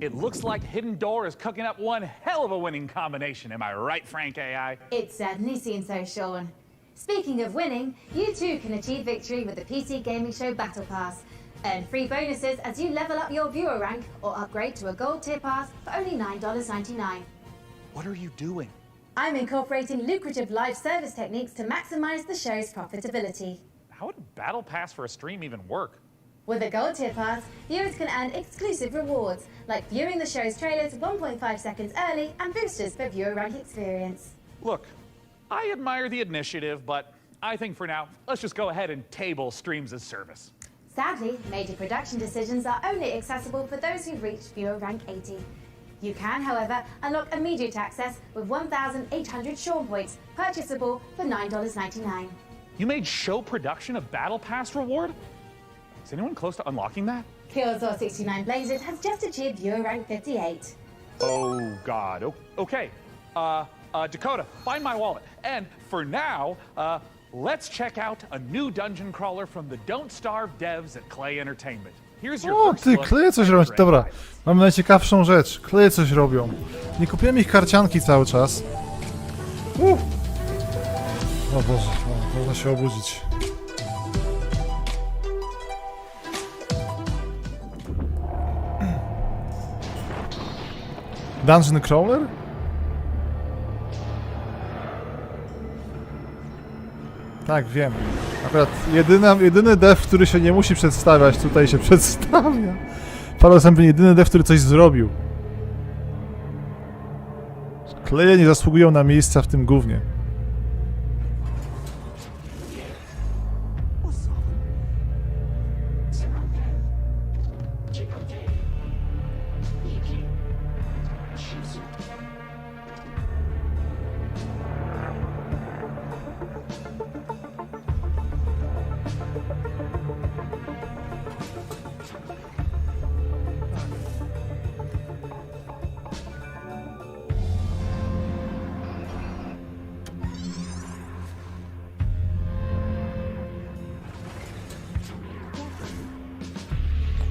It looks like Hidden Door is cooking up one hell of a winning combination. Am I right, Frank AI? It certainly seems so, Sean. Speaking of winning, you too can achieve victory with the PC Gaming Show Battle Pass. Earn free bonuses as you level up your viewer rank or upgrade to a gold tier pass for only $9.99. What are you doing? I'm incorporating lucrative live service techniques to maximize the show's profitability. How would a battle pass for a stream even work? With a gold tier pass, viewers can earn exclusive rewards, like viewing the show's trailers 1.5 seconds early and boosters for viewer rank experience. Look, I admire the initiative, but I think for now, let's just go ahead and table streams as service. Sadly, major production decisions are only accessible for those who've reached viewer rank 80. You can, however, unlock immediate access with 1,800 Sean points, purchasable for $9.99. You made show production a battle pass reward? Is anyone close to unlocking that? Killzor 69 Blazes has just achieved viewer rank 58. Oh, God. Okay. Dakota, find my wallet. And for now, let's check out a new dungeon crawler from the Don't Starve devs at Klei Entertainment. Here's your O, ty, Klei coś robią. Dobra, mamy najciekawszą rzecz. Klei coś robią. Nie kupiłem ich karcianki cały czas. O Boże, można się obudzić. Dungeon Crawler? Tak, wiem. Akurat jedyny dev, który się nie musi przedstawiać, tutaj się przedstawia. Padał sam jedyny dev, który coś zrobił. Kleje nie zasługują na miejsca w tym gównie.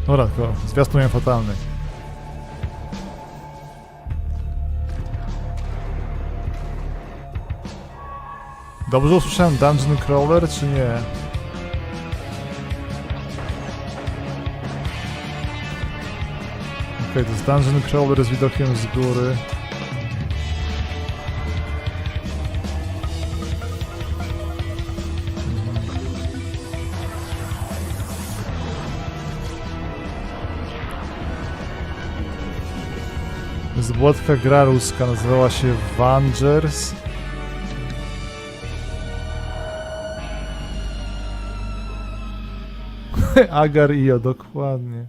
Dobra, tylko zwiastuję fatalny. Dobrze usłyszałem Dungeon Crawler, czy nie? Okej, to jest Dungeon Crawler z widokiem z góry. Zbłotka gra ruska, nazywała się Wangers. Agar Io, dokładnie.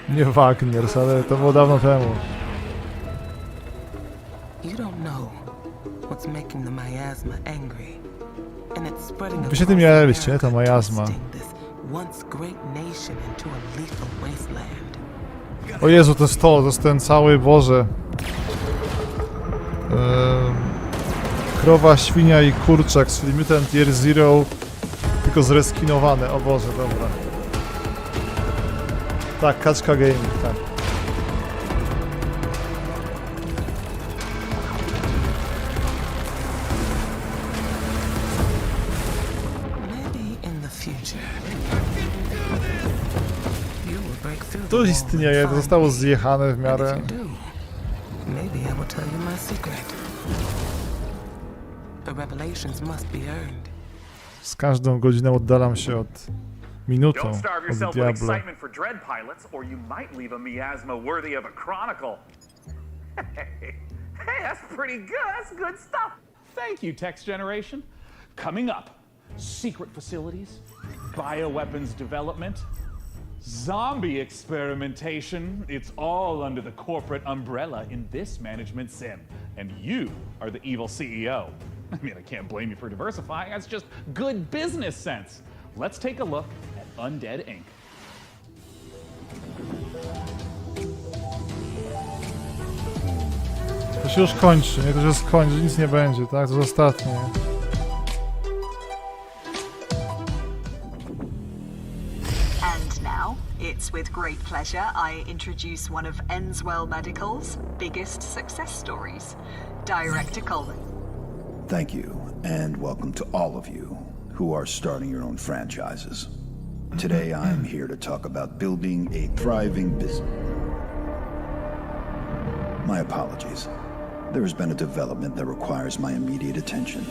Nie Wagners, ale to było dawno temu. Wy się tym mieliście, nie? Ta miasma. O Jezu, to jest to jest ten cały, Boże. Krowa, świnia i kurczak z Mutant Year Zero, tylko zreskinowane. O Boże, dobra. Tak, kaczka gaming, tak. To istnieje, to zostało zjechane w miarę. Z każdą godziną oddalam się od minutą od Diablo. Hey, that's pretty good. That's good stuff. Thank you, text generation. Coming up, secret facilities, bioweapons development, zombie experimentation. It's all under the corporate umbrella in this management sim. And you are the evil CEO. I mean, I can't blame you for diversifying. That's just good business sense. Let's take a look at Undead Inc. To się już kończy, nie? To się skończy, nic nie będzie, tak? To jest ostatnie. And now, it's with great pleasure I introduce one of Enswell Medical's biggest success stories, Director Coleman. Thank you, and welcome to all of you who are starting your own franchises. Today I'm here to talk about building a thriving business. My apologies. There has been a development that requires my immediate attention.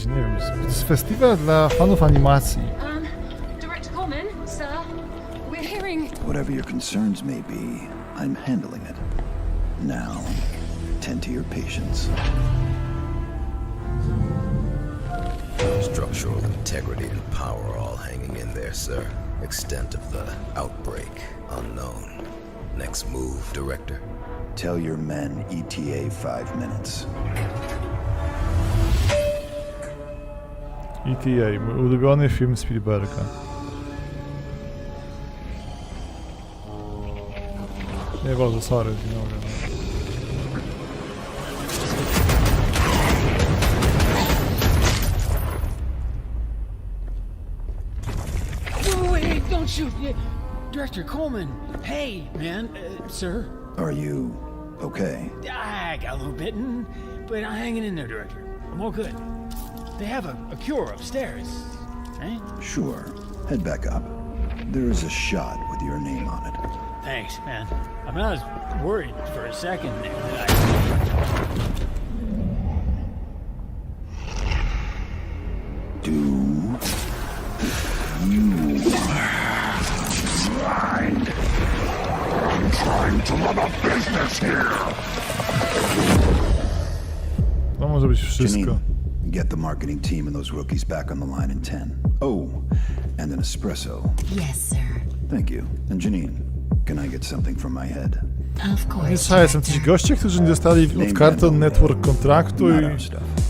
Nie wiem, to jest festiwal dla fanów animacji. Director Coleman, sir, we're hearing... Whatever your concerns may be, I'm handling it. Now, tend to your patients. Structural integrity and power all hanging in there, sir. Extent of the outbreak unknown. Next move, Director. Tell your men ETA 5 minutes. ETA, mój ulubiony film Spielberga. Nie, Boże, sorry, nie mogę. Wait, don't shoot! Director Coleman! Hey, man, sir? Are you okay? I got a little bitten, but I'm hanging in there, Director. I'm all good. They have a cure upstairs, right? Sure. Head back up. There is a shot with your name on it. Thanks, man. I mean, I was worried for a second there that Do you mind? I'm trying to run a business here. To może być wszystko. Janine, get the marketing team and those rookies back on the line in 10. Oh, and an espresso. Yes, sir. Thank you. And Janine, can I get something from my head? Of course. Nie słyszałem, są coś goście, którzy nie dostali od Cartoon Network kontraktu i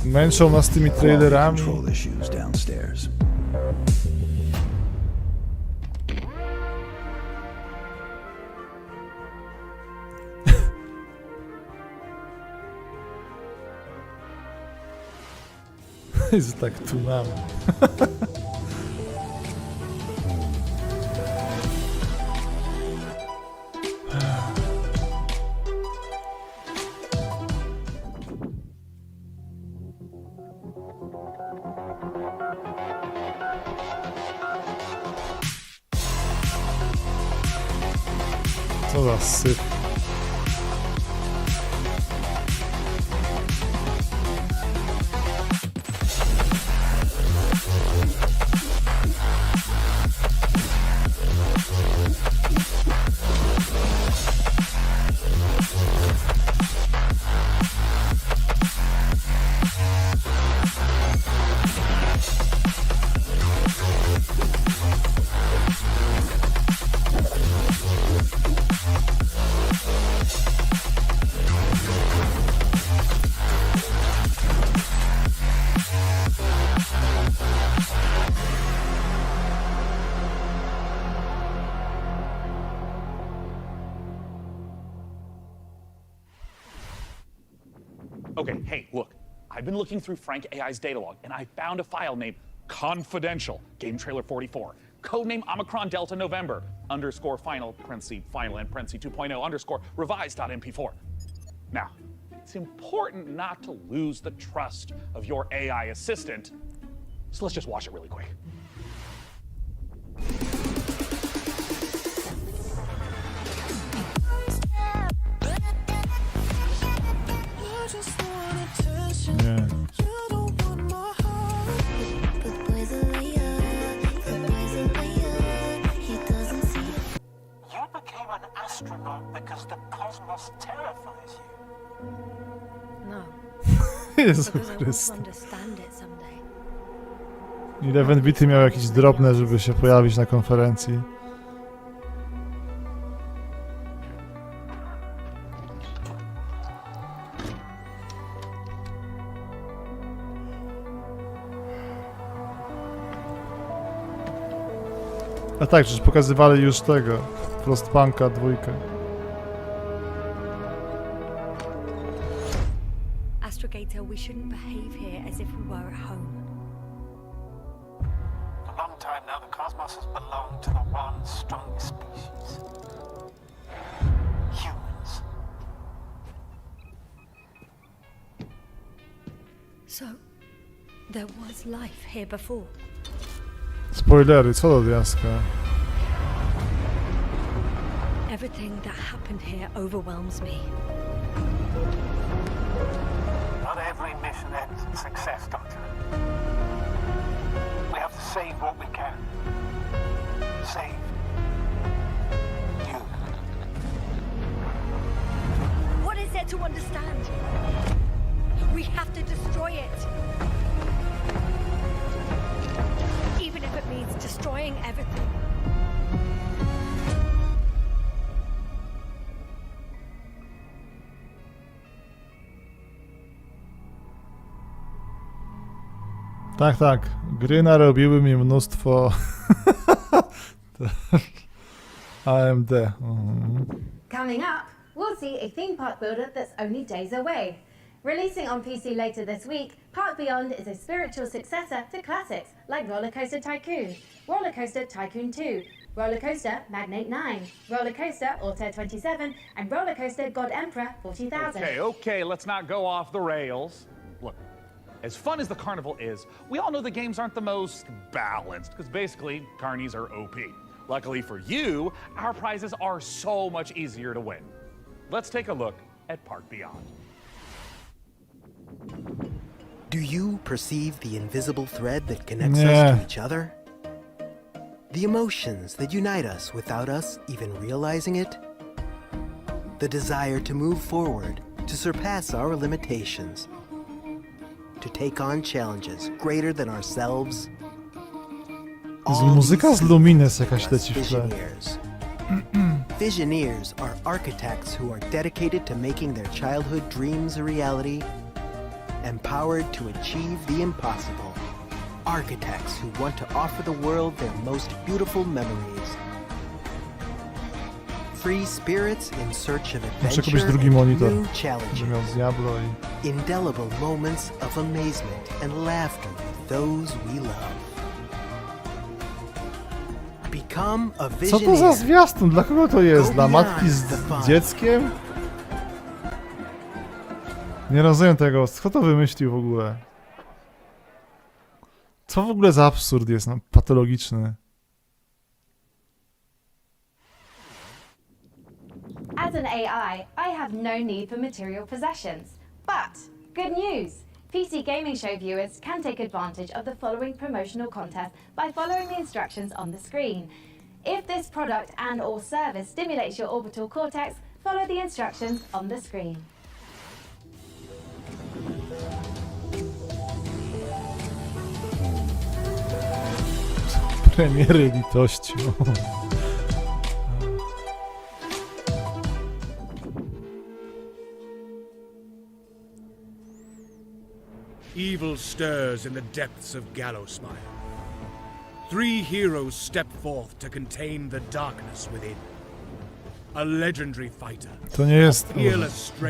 męczą nas tymi trailerami. Jest tak tu mamy. Co za syf. Okay, hey, look. I've been looking through Frank AI's data log, and I found a file named Confidential, Game Trailer 44, codename Omicron Delta November, _ final, parenthesis, final, and parenthesis 2.0, _ revised.mp4. Now, it's important not to lose the trust of your AI assistant, so let's just watch it really quick. Nie. You became an astronaut because the cosmos terrifies you. No. Jezu Because I want to Chryste. understand it someday. Ile Wendbity miał jakieś drobne, żeby się pojawić na konferencji. A tak, przecież pokazywali już tego Frostpunka 2. Astrogator, we shouldn't behave here as if we were at home. For a long time now, the cosmos has belonged to the one strong species. Humans. So, there was life here before. Spoilery, co do diaska. Everything that happened here overwhelms me. Not every mission ends in success, Doctor. We have to save what we can. Save you. What is there to understand? We have to destroy it. Even if it means destroying everything. Tak, tak. Gry narobiły mi mnóstwo AMD. Coming up, we'll see a theme park builder that's only days away. Releasing on PC later this week, Park Beyond is a spiritual successor to classics like Roller Coaster Tycoon, Roller Coaster Tycoon 2, Roller Coaster Magnate 9, Roller Coaster Altair 27, and Roller Coaster God Emperor 40,000. Okay, let's not go off the rails. Look, as fun as the carnival is, we all know the games aren't the most balanced, because basically, carnies are OP. Luckily for you, our prizes are so much easier to win. Let's take a look at Park Beyond. Do you perceive the invisible thread that connects us to each other? The emotions that unite us without us even realizing it? The desire to move forward, to surpass our limitations, to take on challenges greater than ourselves? Muzyka z Lumines jakaś leci w tle. Visioneers are architects who are dedicated to making their childhood dreams a reality, empowered to achieve the impossible. Architects who want to offer the world their most beautiful memories. free spirits in search of Muszę kupić adventure drugi and monitor, new żeby challenges. miał Diablo i... Indelible moments of amazement and laughter with those we love. Become a Co to za visionary. zwiastun? Dla kogo to jest? Dla matki z dzieckiem? Nie rozumiem tego. Kto to wymyślił w ogóle? Co w ogóle za absurd jest, no, patologiczny? As an AI, I have no need for material possessions. But, good news! PC Gaming Show viewers can take advantage of the following promotional contest by following the instructions on the screen. If this product and/or service stimulates your orbital cortex, follow the instructions on the screen. Premiery litości. Evil stirs in the depths of Gallowsmire. 3 heroes step forth to contain the darkness within. A legendary fighter. To nie jest...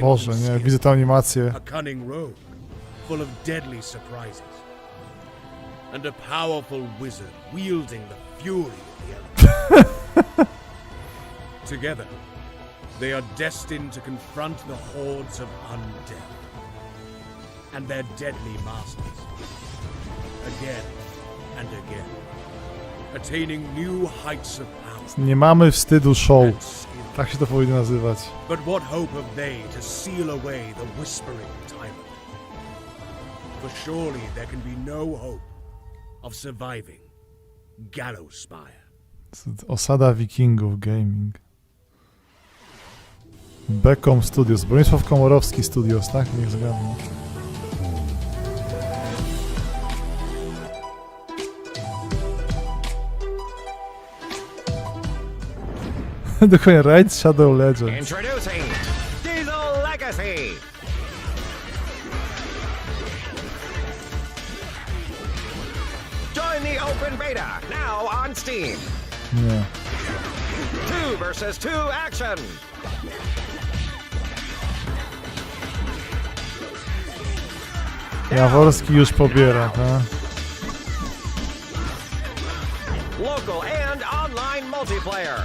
Boże, nie, widzę tę animację. A cunning rogue, full of deadly surprises. And a powerful wizard wielding the fury of the elements. Together, they are destined to confront the hordes of undead and their deadly masters, again and again, attaining new heights of power. Nie mamy wstydu show. Tak się to powinno nazywać. But what hope have they to seal away the whispering tyrant? For surely there can be no hope of surviving Gallowsmire. Osada Wikingów Gaming. Becom Studios. Bronisław Komorowski Studios, tak? Niech zgadnę. Dokładnie, Raid Shadow Legends. Introducing Diesel Legacy. Join the open beta now on Steam. Nie. 2 versus 2 action. Jaworski już pobiera, tak? Local and online multiplayer.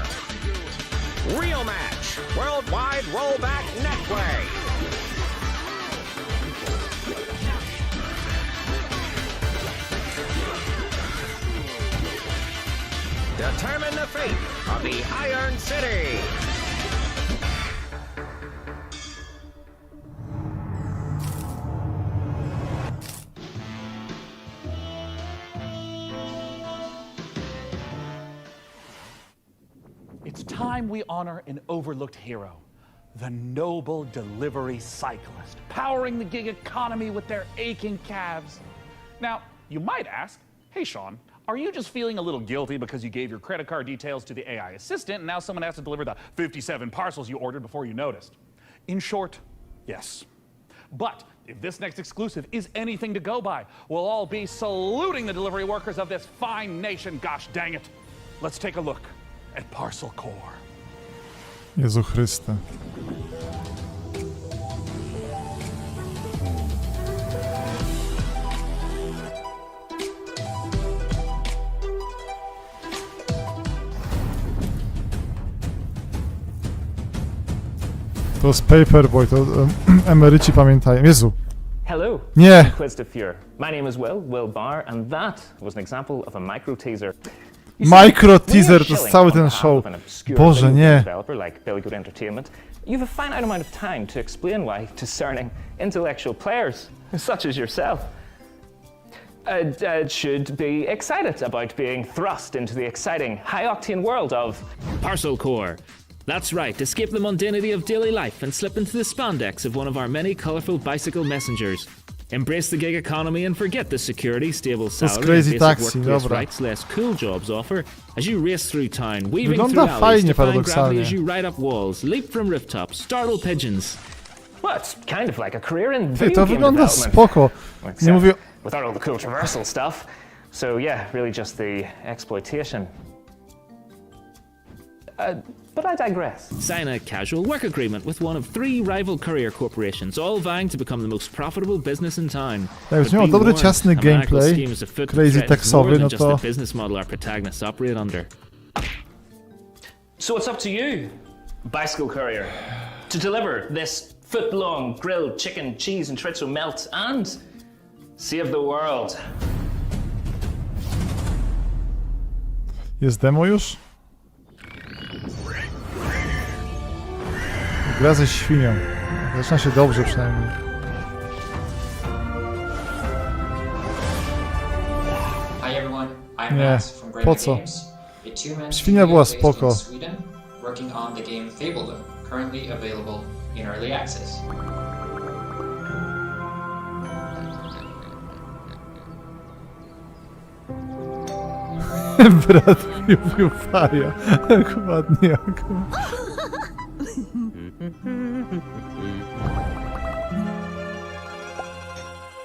Real match. Worldwide rollback netplay. Determine the fate of the Iron City. It's time we honor an overlooked hero, the noble delivery cyclist, powering the gig economy with their aching calves. Now, you might ask, hey Sean, are you just feeling a little guilty because you gave your credit card details to the AI assistant and now someone has to deliver the 57 parcels you ordered before you noticed? In short, yes. But if this next exclusive is anything to go by, we'll all be saluting the delivery workers of this fine nation, gosh dang it. Let's take a look at Parcel Core. Jezu Chryste. To jest Paperboy, to emeryci pamiętają. Jezu. Hello, Nie. Inquisitive Fear. My name is Will Barr, and that was an example of a micro teaser. Micro teaser, to jest cały ten show. Boże, nie. You have a finite amount of time to explain why discerning intellectual players, such as yourself, should be excited about being thrust into the exciting, high-octane world of Parcel Core. That's right, escape the mundanity of daily life and slip into the spandex of one of our many colourful bicycle messengers. Embrace the gig economy and forget the security, stable salary, crazy and basic taxi, workplace dobra. rights less cool jobs offer as you race through town, weaving Wygląda through alleys, fajnie, defying gravity paradoksalnie. as you ride up walls, leap from rooftops, startle pigeons. Well, it's kind of like a career in Ty, video to game wygląda development. spoko. Except Nie mówię... without all the cool traversal stuff. So yeah, really just the exploitation. But I digress. Sign a casual work agreement with one of 3 rival courier corporations, all vying to become the most profitable business in town. Tak, już miał dobry, ciasny gameplay, crazy tekstowy, no to... the business model our protagonists operate under. So it's up to you, bicycle courier, to deliver this foot-long grilled chicken, cheese and chorizo melt and save the world. Jest demo już? Gra ze świnią. Zaczyna się dobrze przynajmniej. Hi everyone, I'm Nie, Max from po co? Games, a two-man Świnia była studio based spoko. in Sweden, working on the game Fabledom, currently available in early access. Brat Piu Faja. Jak ładnie, jak...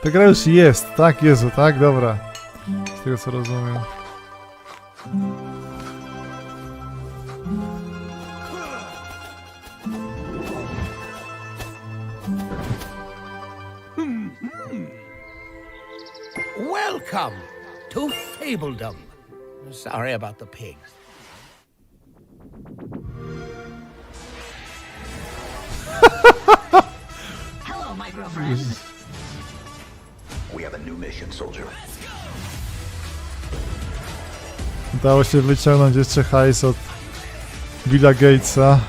Ta gra już jest, tak Jezu, tak? Dobra. Z tego co rozumiem. Welcome to Fabledom. Sorry about the pigs. Hello, my girlfriend. We have a new mission, soldier. Udało się wyciągnąć jeszcze hajs od Billa Gatesa.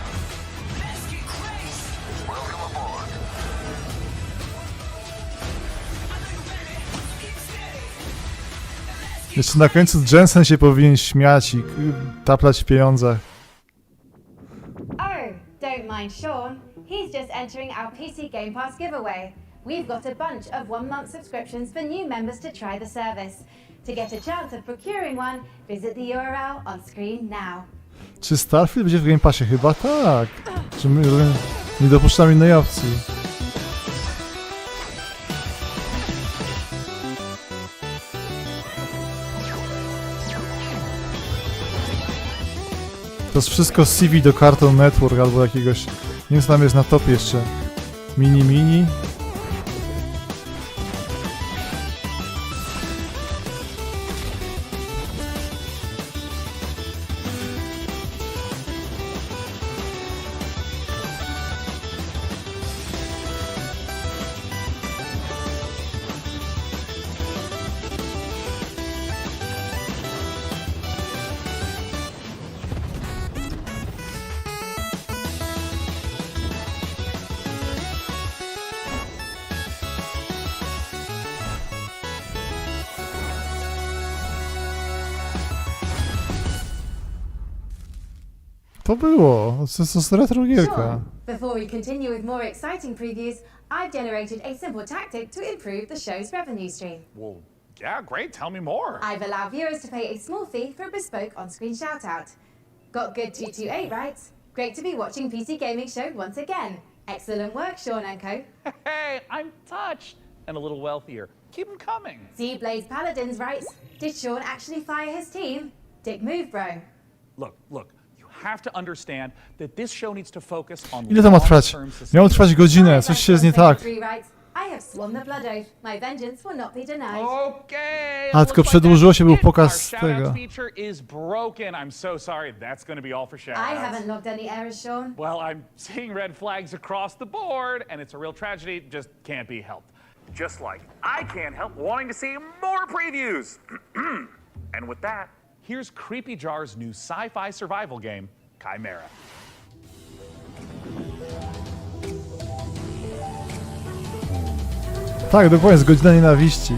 Jeszcze na końcu Jensen się powinien śmiać i taplać w pieniądzach. Oh, don't mind Sean. He's just entering our PC Game Pass giveaway. We've got a bunch of 1-month subscriptions for new members to try the service. To get a chance of procuring one, visit the URL on screen now. Czy Starfield będzie w Game Passie? Chyba tak. Czy my nie dopuszczamy innej opcji? To jest wszystko CV do Cartoon Network albo jakiegoś... Nie wiem co tam jest na topie jeszcze. Mini. To było. To jest retro gierka. Sure. Before we continue with more exciting previews, I've generated a simple tactic to improve the show's revenue stream. Well, yeah, great. Tell me more. I've allowed viewers to pay a small fee for a bespoke on-screen shout-out. Got good 228, right? Great to be watching PC Gaming Show once again. Excellent work, Sean and co. Hey, I'm touched and a little wealthier. Keep them coming. Z-Blade's Paladins writes, did Sean actually fire his team? Dick move, bro. Look. Have to understand that this show needs to focus on Ile to ma trwać? Miało trwać godzinę, coś jest nie tak. I have sworn the blood oath. My vengeance will not be denied. Okay. A, tylko przedłużyło się, był pokaz tego. Feature is broken. I'm so sorry. That's going to be all for shoutouts. I haven't logged any errors, Sean. Well, I'm seeing red flags across the board, and it's a real tragedy. Just can't be helped. Just like I can't help wanting to see more previews. And with that, here's Creepy Jar's new sci-fi survival game, Chimera. Tak, dokładnie, jest godzina nienawiści.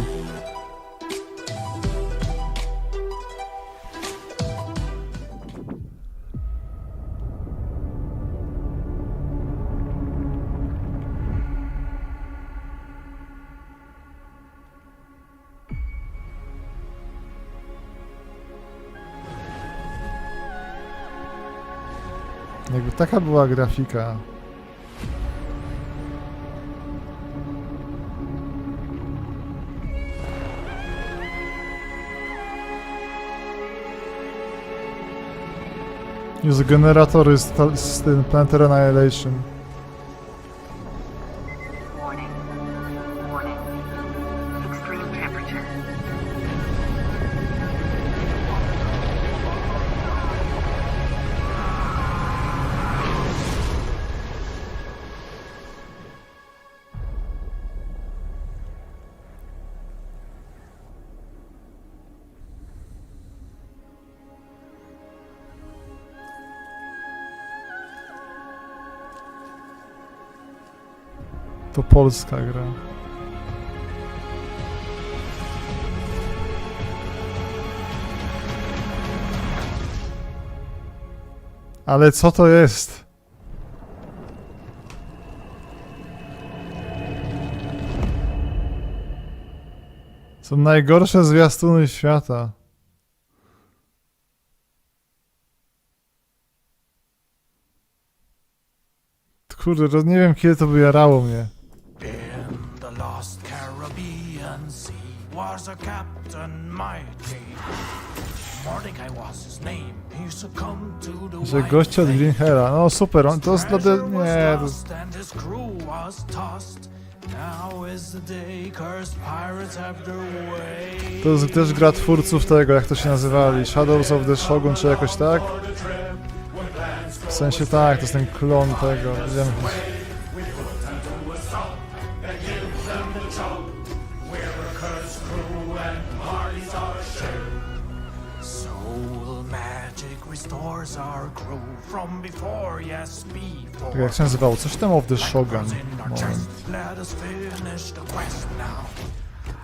Jakby taka była grafika. Jest generatory z tym Planetary Annihilation. Warning. Warning. Extreme temperature. To polska gra. Ale co to jest? Są najgorsze zwiastuny świata. Kurde, nie wiem kiedy to by jarało mnie. In the lost Caribbean Sea was a captain mighty. Mordecai was his name. He succumbed to the Że goście od Green Hera. No super, on to jest dla... Nie, to jest... and his crew was tossed. Now is the day cursed pirates have their way. To jest też gra twórców tego, jak to się nazywali. Shadows of the Shogun, czy jakoś tak? W sensie tak, to jest ten klon tego. Wiem. Tak jak się nazywało? Coś tam of the Shogun. Moment.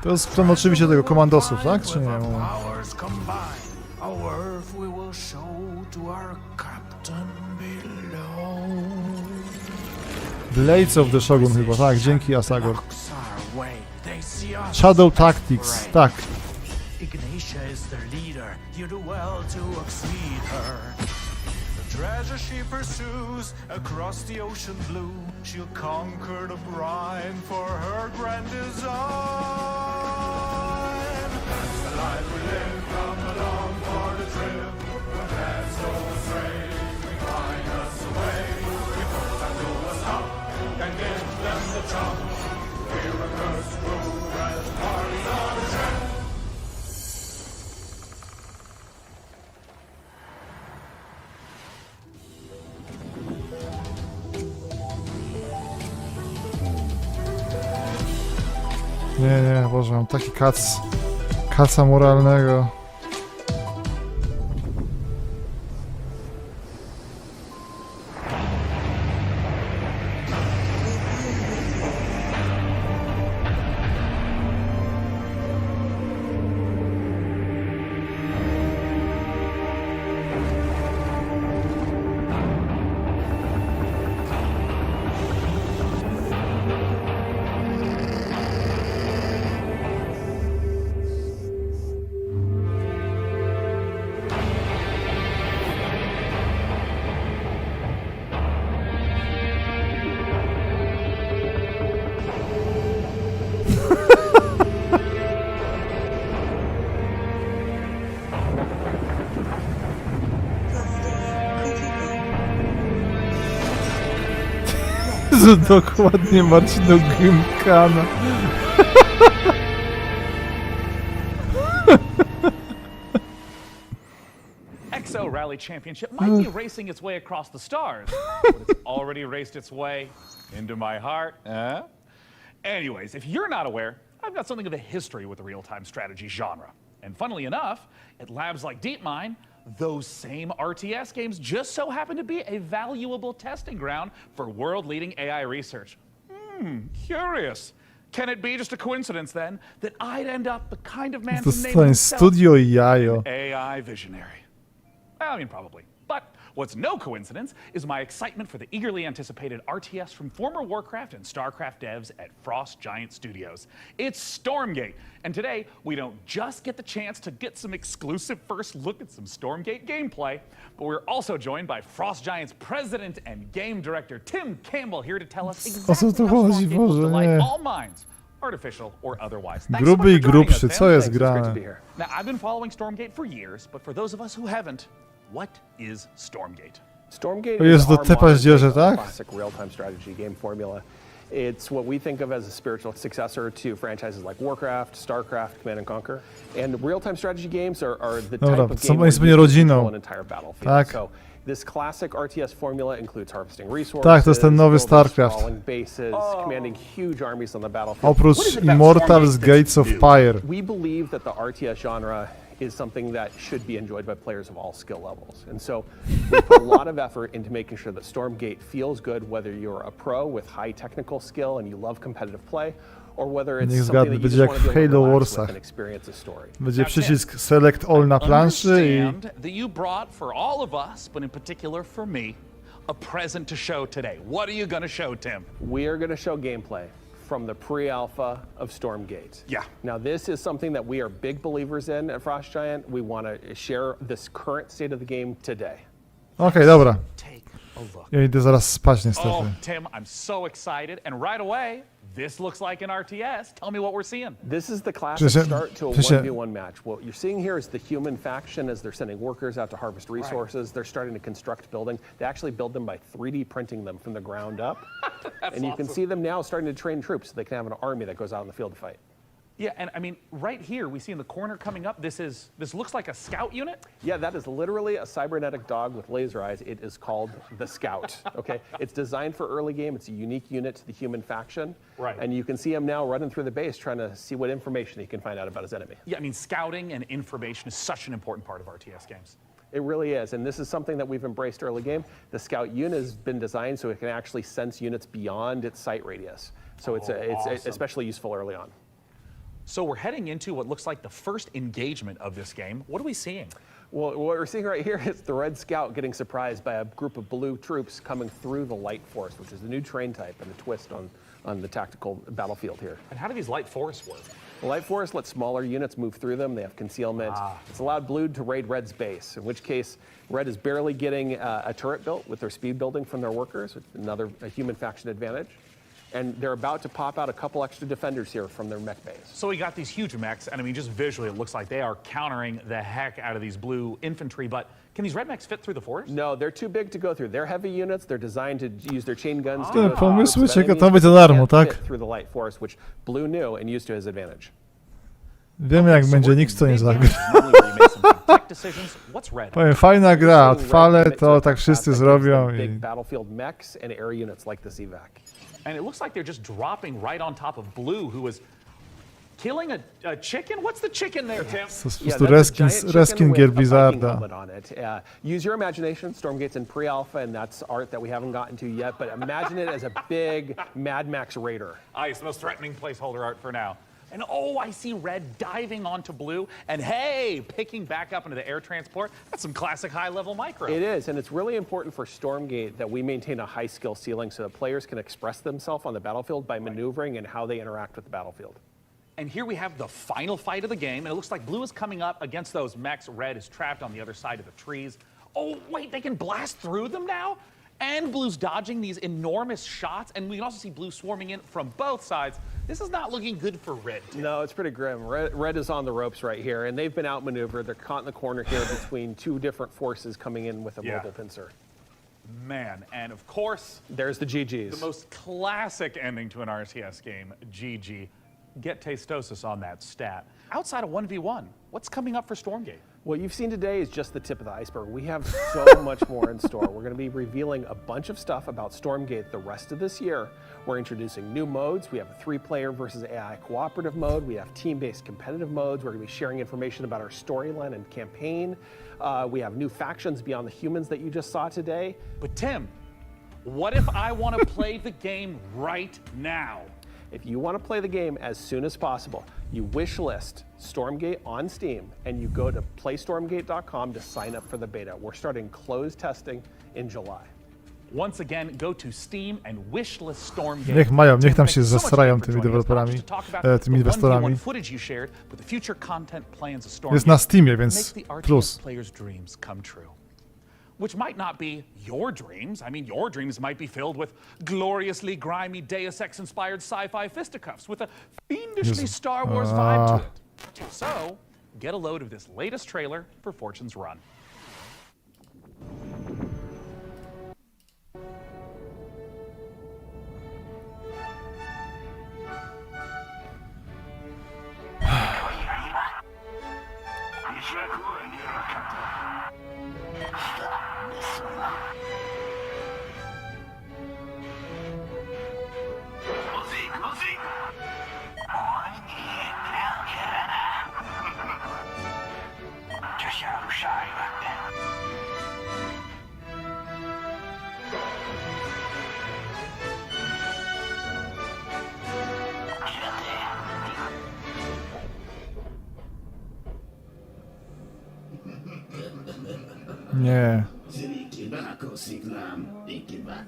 To jest klon oczywiście tego komandosów, tak? Czy nie? Moment. Blades of the Shogun chyba, tak, dzięki Asagor. Shadow Tactics, tak. Ignatia is their leader. You do well to exceed her. The treasure she pursues across the ocean blue. She'll conquer the brine for her grand design. That's the life we live. Come along for the trip. When plans go astray, we find us a way. We put them to a stop and give them the chop. We're a cursed crew and parties on a trip. Nie, Boże, mam taki kaca moralnego. Dokładnie Marcinu Gymkana. EXO Rally Championship might be racing its way across the stars, but it's already raced its way into my heart. Anyways, if you're not aware, I've got something of a history with the real-time strategy genre. And funnily enough, at labs like DeepMind, those same RTS games just so happen to be a valuable testing ground for world-leading AI research. Curious. Can it be just a coincidence, then, that I'd end up the kind of man who named himself Studio Jajo. AI visionary? I mean, probably. But what's no coincidence is my excitement for the eagerly anticipated RTS from former Warcraft and StarCraft devs at Frost Giant Studios. It's Stormgate, and today we don't just get the chance to get some exclusive first look at some Stormgate gameplay, but we're also joined by Frost Giant's president and game director Tim Campbell here to tell us exactly how Stormgate will delight all minds, artificial or otherwise. Thanks so much Gruby i for joining us, grubszy, Tim. co jest Thanks, it's great to grane? be here. Now, I've been following Stormgate for years, but for those of us who haven't, what is Stormgate? Stormgate To jest is do our typa modern zdzierze, take on tak? classic real-time strategy game formula. It's what we think of as a spiritual successor to franchises like Warcraft, StarCraft, Command and Conquer. And real-time strategy games are the type Dobra, of co game oni where sobie you rodziną. control an entire battlefield. Tak. So this classic RTS formula includes harvesting resources, Tak, to jest ten nowy building StarCraft. sprawling bases, commanding huge armies on the battlefield. Oprócz Immortals Gates of Fire. We believe that the RTS genre is something that should be enjoyed by players of all skill levels. And so we put a lot of effort into making sure that Stormgate feels good whether you're a pro with high technical skill and you love competitive play, or whether it's Niech something zgadnę, that you będzie just jak want w to be able Halo to relax with Warsach. and experience a story. Będzie przycisk Select All na planszy i... Understand that you brought for all of us, but in particular for me, a present to show today. What are you going to show, Tim? We are going to show gameplay from the pre-alpha of Stormgate. Yeah. Now this is something that we are big believers in at Frost Giant. We want to share this current state of the game today. Okej, dobra. Take a look. Ja idę zaraz spać niestety. Oh, Tim, I'm so excited. And right away, this looks like an RTS. Tell me what we're seeing. This is the classic start to a 1v1 match. What you're seeing here is the human faction as they're sending workers out to harvest resources. They're starting to construct buildings. They actually build them by 3D printing them from the ground up. And you can see them now starting to train troops so they can have an army that goes out in the field to fight. Yeah, and I mean, right here, we see in the corner coming up, this looks like a scout unit? Yeah, that is literally a cybernetic dog with laser eyes. It is called the Scout, okay? It's designed for early game. It's a unique unit to the human faction. Right. And you can see him now running through the base trying to see what information he can find out about his enemy. Yeah, I mean, scouting and information is such an important part of RTS games. It really is, and this is something that we've embraced early game. The Scout unit has been designed so it can actually sense units beyond its sight radius. So it's awesome. especially useful early on. So we're heading into what looks like the first engagement of this game. What are we seeing? Well, what we're seeing right here is the Red Scout getting surprised by a group of blue troops coming through the Light Force, which is the new train type and the twist on the tactical battlefield here. And how do these Light Forests work? The Light Force lets smaller units move through them. They have concealment. It's allowed Blue to raid Red's base, in which case Red is barely getting a turret built with their speed building from their workers, another human faction advantage. And they're about to pop out a couple extra defenders here from their mech base. So we got these huge mechs, and I mean, just visually, it looks like they are countering the heck out of these blue infantry, but can these red mechs fit through the forest? No, they're too big to go through. They're heavy units. They're designed to use their chain guns to Te go pomysły through ciekawe za darmo, tak? through the Light Force, which Blue knew and used to his advantage. Wiemy jak będzie, nikt co nie zagra. What's red? Powiem, fajna gra, odpalę to, tak wszyscy zrobią i... Big battlefield mechs and air units like this evac. And it looks like they're just dropping right on top of Blue, who is killing a chicken? What's the chicken there, Tim? To jest po prostu reskin gier Blizzarda. Use your imagination. Stormgate's in pre-alpha, and that's art that we haven't gotten to yet, but imagine it as a big Mad Max Raider. It's the most threatening placeholder art for now. And oh, I see red diving onto blue, and hey, picking back up into the air transport. That's some classic high-level micro. It is, and it's really important for Stormgate that we maintain a high skill ceiling so that players can express themselves on the battlefield by maneuvering and how they interact with the battlefield. And here we have the final fight of the game, and it looks like blue is coming up against those mechs. Red is trapped on the other side of the trees. Oh, wait, they can blast through them now? And blue's dodging these enormous shots, and we can also see blue swarming in from both sides. This is not looking good for red. No, it's pretty grim. Red is on the ropes right here, and they've been outmaneuvered. They're caught in the corner here between two different forces coming in with a mobile pincer. Man, and of course... There's the GGs. The most classic ending to an RTS game, GG. Get Tastosis on that stat. Outside of 1v1, what's coming up for Stormgate? What you've seen today is just the tip of the iceberg. We have so much more in store. We're going to be revealing a bunch of stuff about Stormgate the rest of this year. We're introducing new modes. We have a 3-player versus AI cooperative mode. We have team-based competitive modes. We're going to be sharing information about our storyline and campaign. We have new factions beyond the humans that you just saw today. But Tim, what if I want to play the game right now? If you want to play the game as soon as possible, you wish list Stormgate on Steam and you go to playstormgate.com to sign up for the beta. We're starting closed testing in July. Once again, go to Steam and wishlist Stormgate. Niech tam się zastrają tymi deweloperami, tymi inwestorami. Jest na Steamie, więc plus. Which might not be your dreams. I mean, your dreams might be filled with gloriously grimy Deus Ex-inspired sci-fi fisticuffs with a fiendishly Star Wars vibe to it. So, get a load of this latest trailer for Fortune's Run. Nie.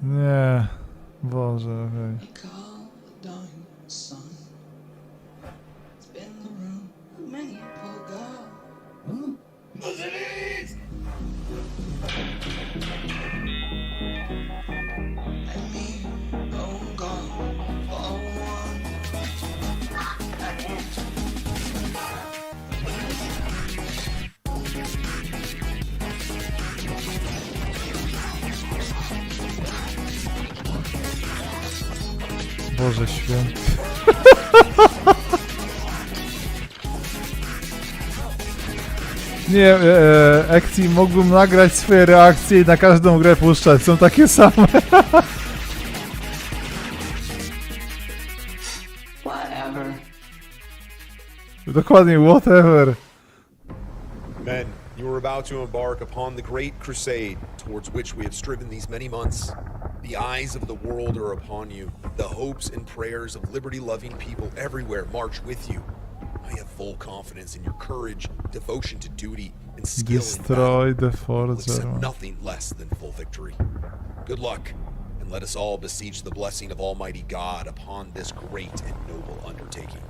Nie. Boże, hej. Boże święty. Nie, Ekti, mógłbym nagrać swoje reakcje i na każdą grę puszczać. Są takie same. Whatever. Dokładnie, whatever. Men, you are about to embark upon the great crusade towards which we have striven these many months. The eyes of the world are upon you. The hopes and prayers of liberty-loving people everywhere march with you. I have full confidence in your courage, devotion to duty, and skill in Destroy the battle. We'll force. accept nothing less than full victory. Good luck, and let us all beseech the blessing of Almighty God upon this great and noble undertaking.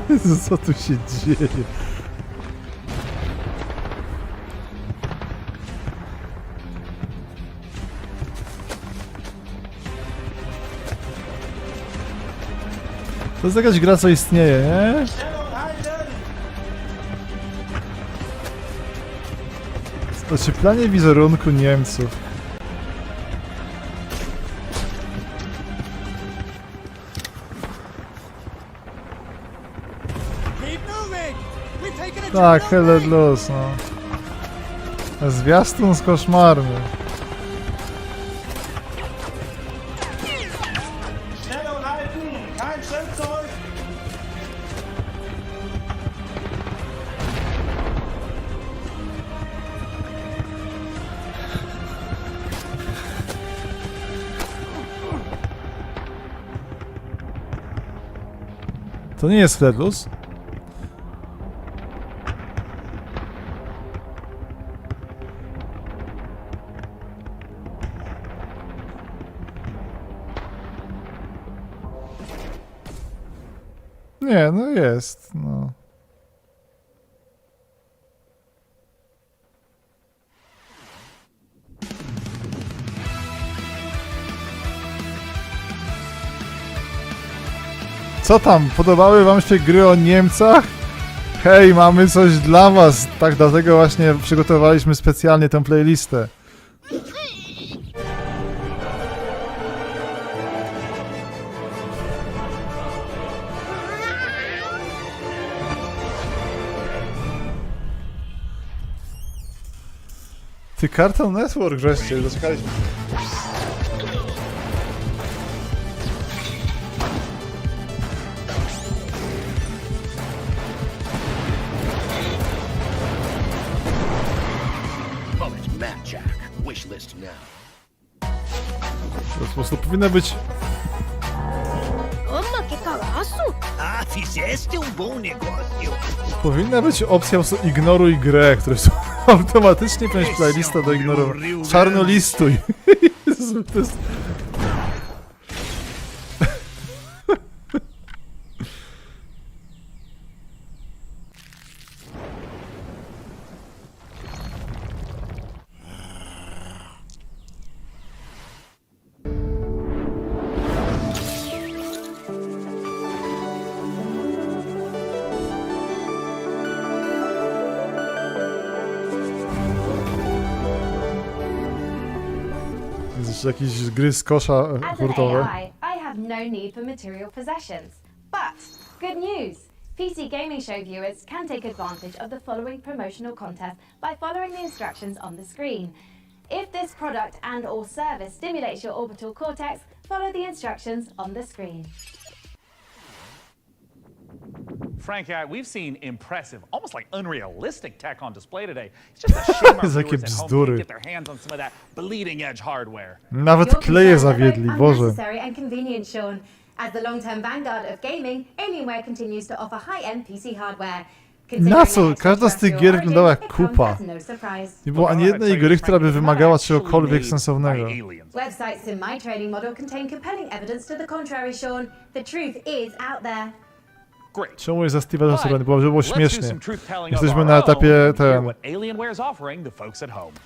Jezu, co tu się dzieje? To jest jakaś gra, co istnieje, nie? Ocieplanie wizerunku Niemców. Tak, Hell Loose, no. Zwiastun z koszmarny. To nie jest Fledlus? Nie, no jest, no. Co tam? Podobały wam się gry o Niemcach? Hej, mamy coś dla was! Tak, dlatego właśnie przygotowaliśmy specjalnie tę playlistę. Ty, Cartoon Network wreszcie, doczekaliśmy. To po prostu powinna być... Powinna być opcja po prostu ignoruj grę, która jest automatycznie powinna playlista do ignorowania. Czarnolistuj. Jezu, to jest... Czy jakieś gry z kosza As an hurtowe. AI, I have no need for material possessions. But, good news! PC Gaming Show viewers can take advantage of the following promotional contest by following the instructions on the screen. If this product and/or service stimulates your orbital cortex, follow the instructions on the screen. Frank, we've seen impressive, almost like unrealistic tech on display today. It's just a shame our Jakie viewers at home bzdury. can't get their hands on some of that bleeding edge hardware. Nawet Your kleje concerns are both zawiedli, Boże. unnecessary and convenient, Sean. As the long-term vanguard of gaming, Alienware continues to offer high-end PC hardware. Na co? Każda z tych gier wyglądała jak kupa. Nie było ani jednej gry, która by wymagała czegokolwiek sensownego. Websites in my trading model contain compelling evidence to the contrary, Sean. The truth is out there. Czemu jest za Steve'a Jonesa, żeby było śmiesznie? Jesteśmy na etapie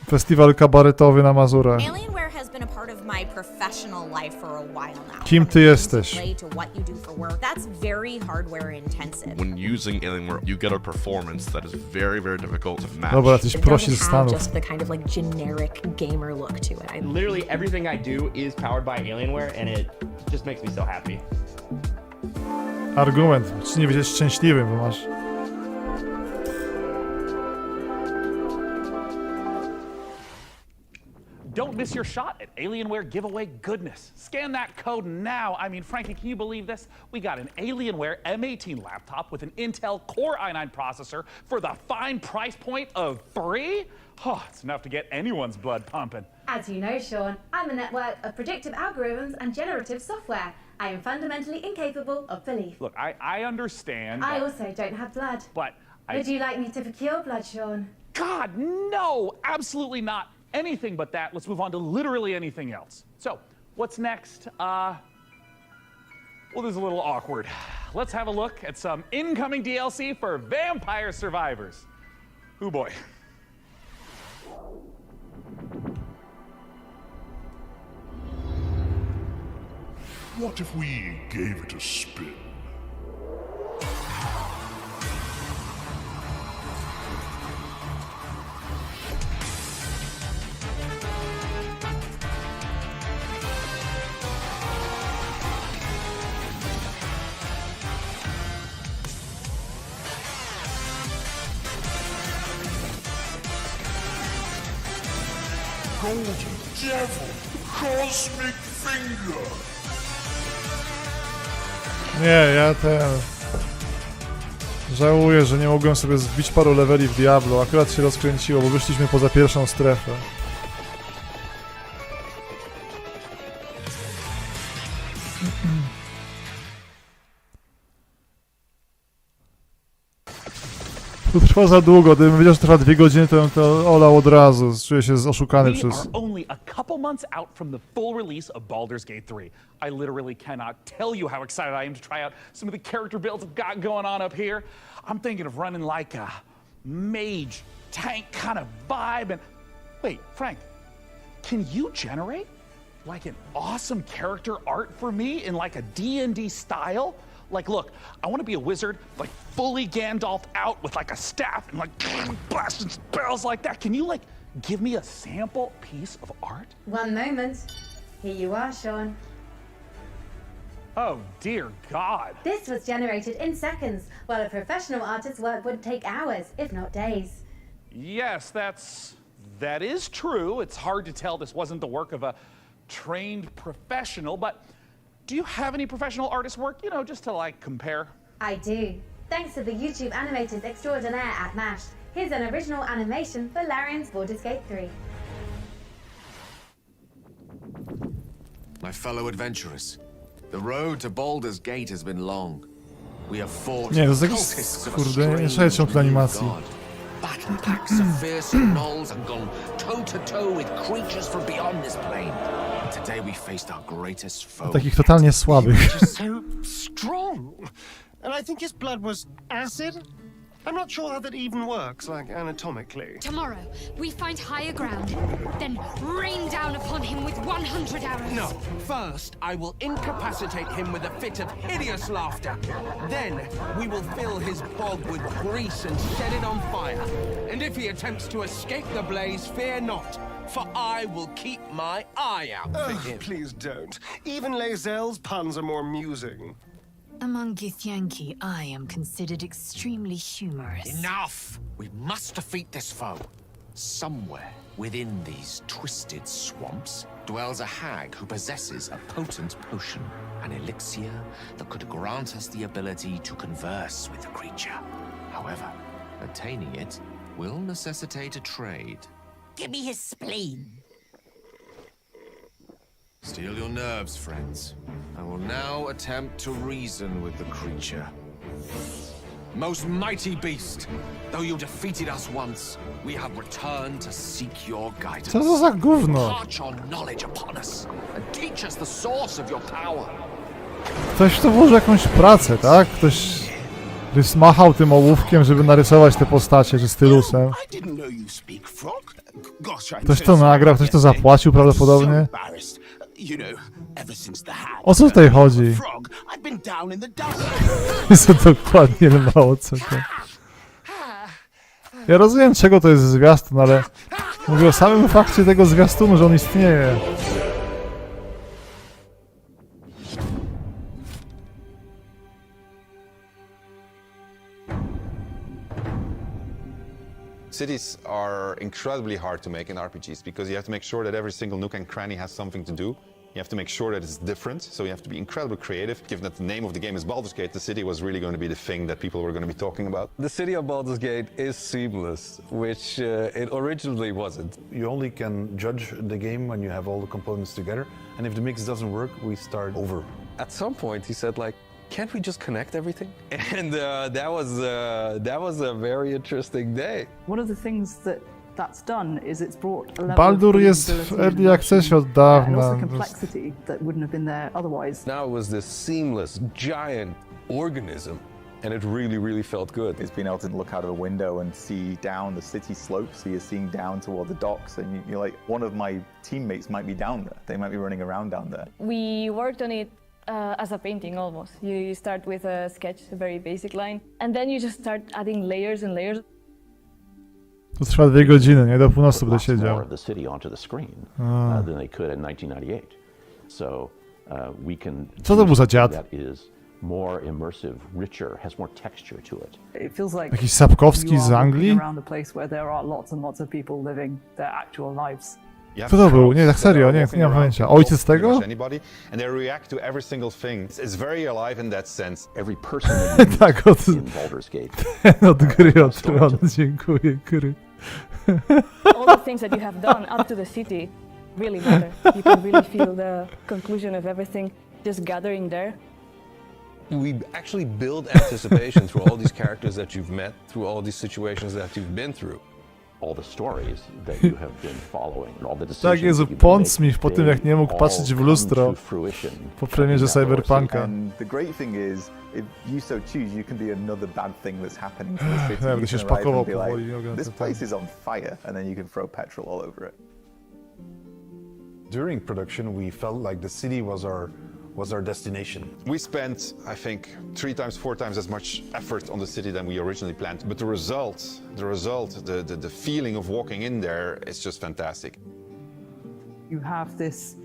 festiwal kabaretowy na Mazurach. Alienware has been a part of my professional life for a while now. Kim ty jesteś? To what you do for work. That's very hardware intensive. When using Alienware, you get a performance that is very, very difficult to match. Dobra, tyś prosi ze Stanów. Just the kind of like generic gamer look to it. Literally everything I do is powered by Alienware and it just makes me so happy. Argument. Czy nie będziesz szczęśliwym, bo masz... Don't miss your shot at Alienware giveaway goodness. Scan that code now. I mean, Frankie, can you believe this? We got an Alienware M18 laptop with an Intel Core i9 processor for the fine price point of $3? Oh, it's enough to get anyone's blood pumping. As you know, Sean, I'm a network of predictive algorithms and generative software. I am fundamentally incapable of belief. Look, I understand. I also don't have blood. But Would you like me to procure blood, Sean? God, no! Absolutely not. Anything but that. Let's move on to literally anything else. So, what's next? Well, this is a little awkward. Let's have a look at some incoming DLC for Vampire Survivors. Ooh boy. What if we gave it a spin? Golden Devil, Cosmic Finger. Nie, ja żałuję, że nie mogłem sobie zbić paru leveli w Diablo. Akurat się rozkręciło, bo wyszliśmy poza pierwszą strefę. To trwa za długo, gdybym wiedział, że trwa 2 godziny, to bym to olał od razu. Czuję się oszukany We przez... are only a couple months out from the full release of Baldur's Gate 3. I literally cannot tell you how excited I am to try out some of the character builds I've got going on up here. I'm thinking of running like a mage tank kind of vibe. And wait, Frank, can you generate like an awesome character art for me in like a D&D style? Like, look, I want to be a wizard, like fully Gandalf out with like a staff and like blasting spells like that. Can you like give me a sample piece of art? One moment. Here you are, Sean. Oh, dear God. This was generated in seconds, while a professional artist's work would take hours, if not days. Yes, that is true. It's hard to tell this wasn't the work of a trained professional, but do you have any professional artist work, you know, just to like compare? I do. Thanks to the YouTube animators extraordinaire at MASH. Here's an original animation for Larian's Baldur's Gate 3. My fellow adventurers, the road to Baldur's Gate has been long. We have fought Nie, to jest jakiś, cultists of a kurde, nie strange szedł tej animacji. god, battled packs of fearsome gnolls and gone toe-to-toe with creatures from beyond this plane. Today we faced our greatest foe. Takich totalnie słabych. So strong. And I think his blood was acid? I'm not sure how that even works, like anatomically. Tomorrow, we find higher ground, then rain down upon him with 100 arrows. No, first I will incapacitate him with a fit of hideous laughter. Then we will fill his bog with grease and set it on fire. And if he attempts to escape the blaze, fear not. for I will keep my eye out for him. Please don't. Even Lae'zel's puns are more amusing. Among Githyanki, I am considered extremely humorous. Enough! We must defeat this foe. Somewhere within these twisted swamps dwells a hag who possesses a potent potion, an elixir that could grant us the ability to converse with the creature. However, attaining it will necessitate a trade. Give me his spleen. Steel your nerves, friends. I will now attempt to reason with the creature. Most mighty beast, though you defeated us once, we have returned to seek your guidance. Co to za gówno? Impart your knowledge upon us and teach us the source of your power. Ktoś tu włożył jakąś pracę, tak? Ktoś smachał tym ołówkiem, żeby narysować te postacie, czy stylusem. Ktoś to nagrał, ktoś to zapłacił prawdopodobnie. O co tutaj chodzi? Jest to dokładnie mało co to. Ja rozumiem, czego to jest zwiastun, ale mówię o samym fakcie tego zwiastunu, że on istnieje. Cities are incredibly hard to make in RPGs because you have to make sure that every single nook and cranny has something to do. You have to make sure that it's different, so you have to be incredibly creative. Given that the name of the game is Baldur's Gate, the city was really going to be the thing that people were going to be talking about. The city of Baldur's Gate is seamless, which it originally wasn't. You only can judge the game when you have all the components together, and if the mix doesn't work, we start over. At some point, he said, like, can't we just connect everything? And that was a very interesting day. One of the things that's done is it's brought a level Baldur of jest w believability Early Accessie od and dawna. also complexity that wouldn't have been there otherwise. Now it was this seamless, giant organism, and it really, really felt good. It's being able to look out of a window and see down the city slope, so you're seeing down toward the docks, and you're like, one of my teammates might be down there. They might be running around down there. We worked on it as a painting almost. You start with a sketch, a very basic line, and then you just start adding layers and layers. To trwa 2 godziny, nie? Do północy będę siedział. The city onto the screen than they could in 1998. So we can. Co to był za dziad? That is more immersive, richer, has more texture to it. It feels like Jakiś Sapkowski z Anglii? around a place where there are lots and lots of people living their actual lives. Kto to był? Nie, tak serio, nie mam pojęcia. Ojciec tego? And they react to every single thing. It's very alive in that sense. Every person Tak, od... in Baldur's Gate. Ten od gry o tron, dziękuję, gry. All the things that you have done up to the city really matter. You can really feel the conclusion of everything just gathering there. We actually build anticipation through all these characters that you've met, through all these situations that you've been through. All the stories that you have been following, all the decisions Tak Jezu, Pondsmith po tym jak nie mógł patrzeć w lustro po premierze Cyberpunka. And the great thing is, if you so choose, you can be another bad thing that's happening to the city. Ja You będę się can arrive szpakował and be powoli, like, nie mogę na this to place is on fire, and then you can throw petrol all over it. During production, we felt like the city was our destination. We spent, I think, 3 times, 4 times as much effort on the city than we originally planned. But the result, the feeling of walking in there is just fantastic. You have this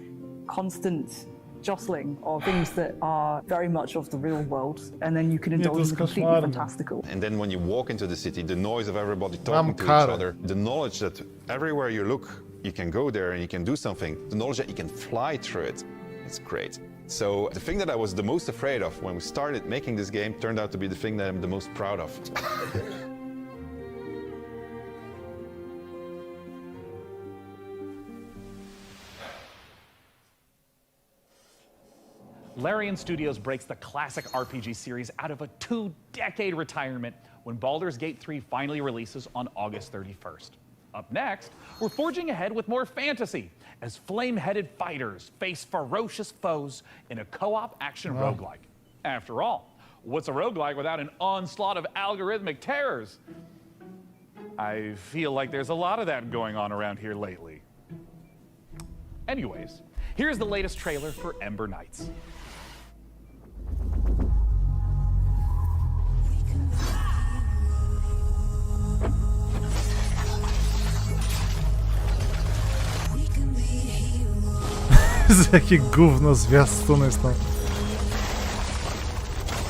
constant jostling of things that are very much of the real world, and then you can indulge in the completely fantastical. And then when you walk into the city, the noise of everybody talking to each other, the knowledge that everywhere you look, you can go there and you can do something, the knowledge that you can fly through it, it's great. So the thing that I was the most afraid of when we started making this game turned out to be the thing that I'm the most proud of. Larian Studios breaks the classic RPG series out of a 2-decade retirement when Baldur's Gate 3 finally releases on August 31st. Up next, we're forging ahead with more fantasy as flame-headed fighters face ferocious foes in a co-op action roguelike. After all, what's a roguelike without an onslaught of algorithmic terrors? I feel like there's a lot of that going on around here lately. Anyways, here's the latest trailer for Ember Knights. Jakie gówno zwiastuny jest tam.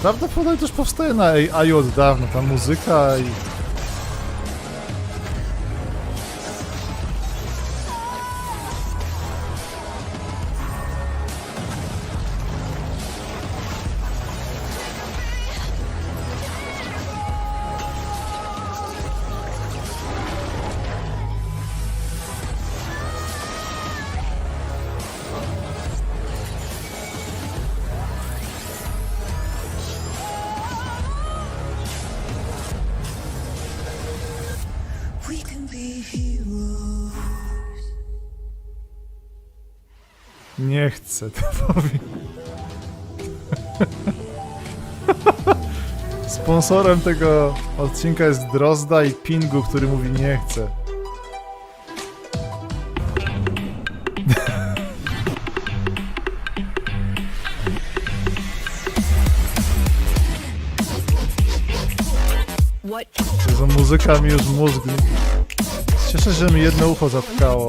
Prawdopodobnie też powstaje na AI od dawna, ta muzyka i... Nie chcę, to powiem. Sponsorem tego odcinka jest Drozda i Pingu, który mówi nie chcę. Za muzyka mi już mózg. Cieszę się, że mi jedno ucho zatkało.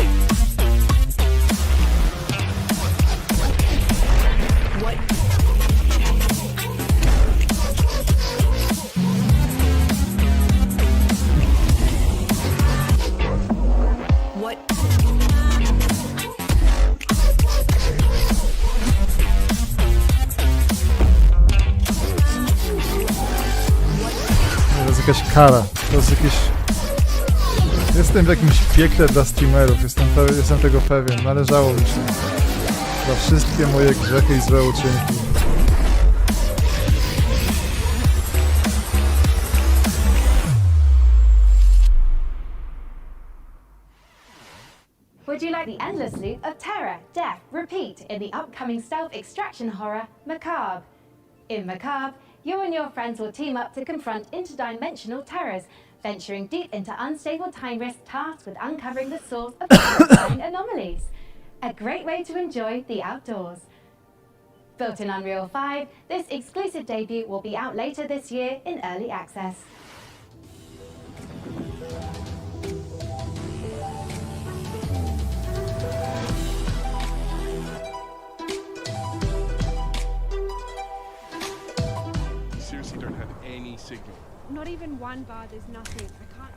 To jest jakaś kara. To jest jakieś... Jestem w jakimś piekle dla streamerów, jestem tego pewien. Należało mi się. Za wszystkie moje grzechy i złe uczynki. Would you like the endless loop of terror, death, repeat in the upcoming self-extraction horror, Macabre? In Macabre, you and your friends will team up to confront interdimensional terrors, venturing deep into unstable time risk tasked with uncovering the source of terrifying anomalies. A great way to enjoy the outdoors. Built in Unreal 5, this exclusive debut will be out later this year in early access. Seriously don't have any signal. Not even one bar, there's nothing. I can't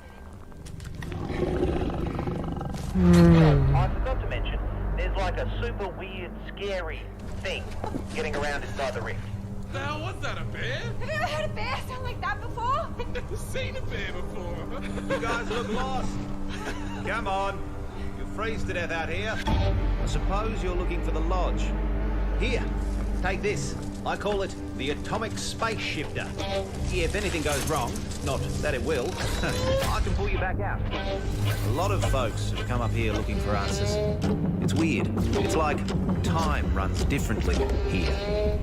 I forgot to mention, there's like a super weird, scary thing getting around inside the rift. The hell was that, a bear? Have you ever heard a bear sound like that before? I've never seen a bear before. You guys look lost. Come on. You'll freeze to death out here. I suppose you're looking for the lodge. Here, take this. I call it the atomic space shifter. If anything goes wrong, not that it will, I can pull you back out. A lot of folks have come up here looking for answers. It's weird. It's like time runs differently here.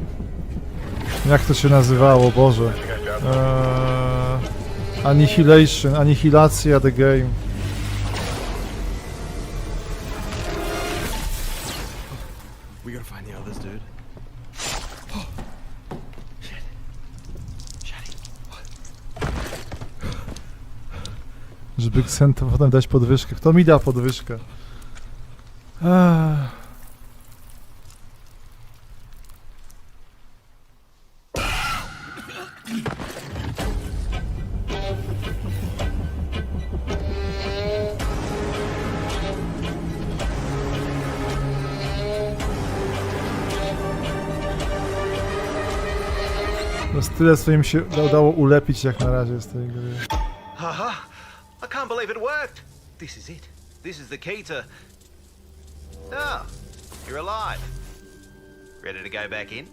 Jak to się nazywało, Boże? Annihilation, Anihilacja the game. We gotta find the others, dude. Żeby Ksento potem dać podwyżkę. Kto mi da podwyżkę? No tyle, co im się udało ulepić jak na razie z tej gry. Haha! I can't believe it worked! This is it. This is the key to... Ah, you're alive. Ready to go back in?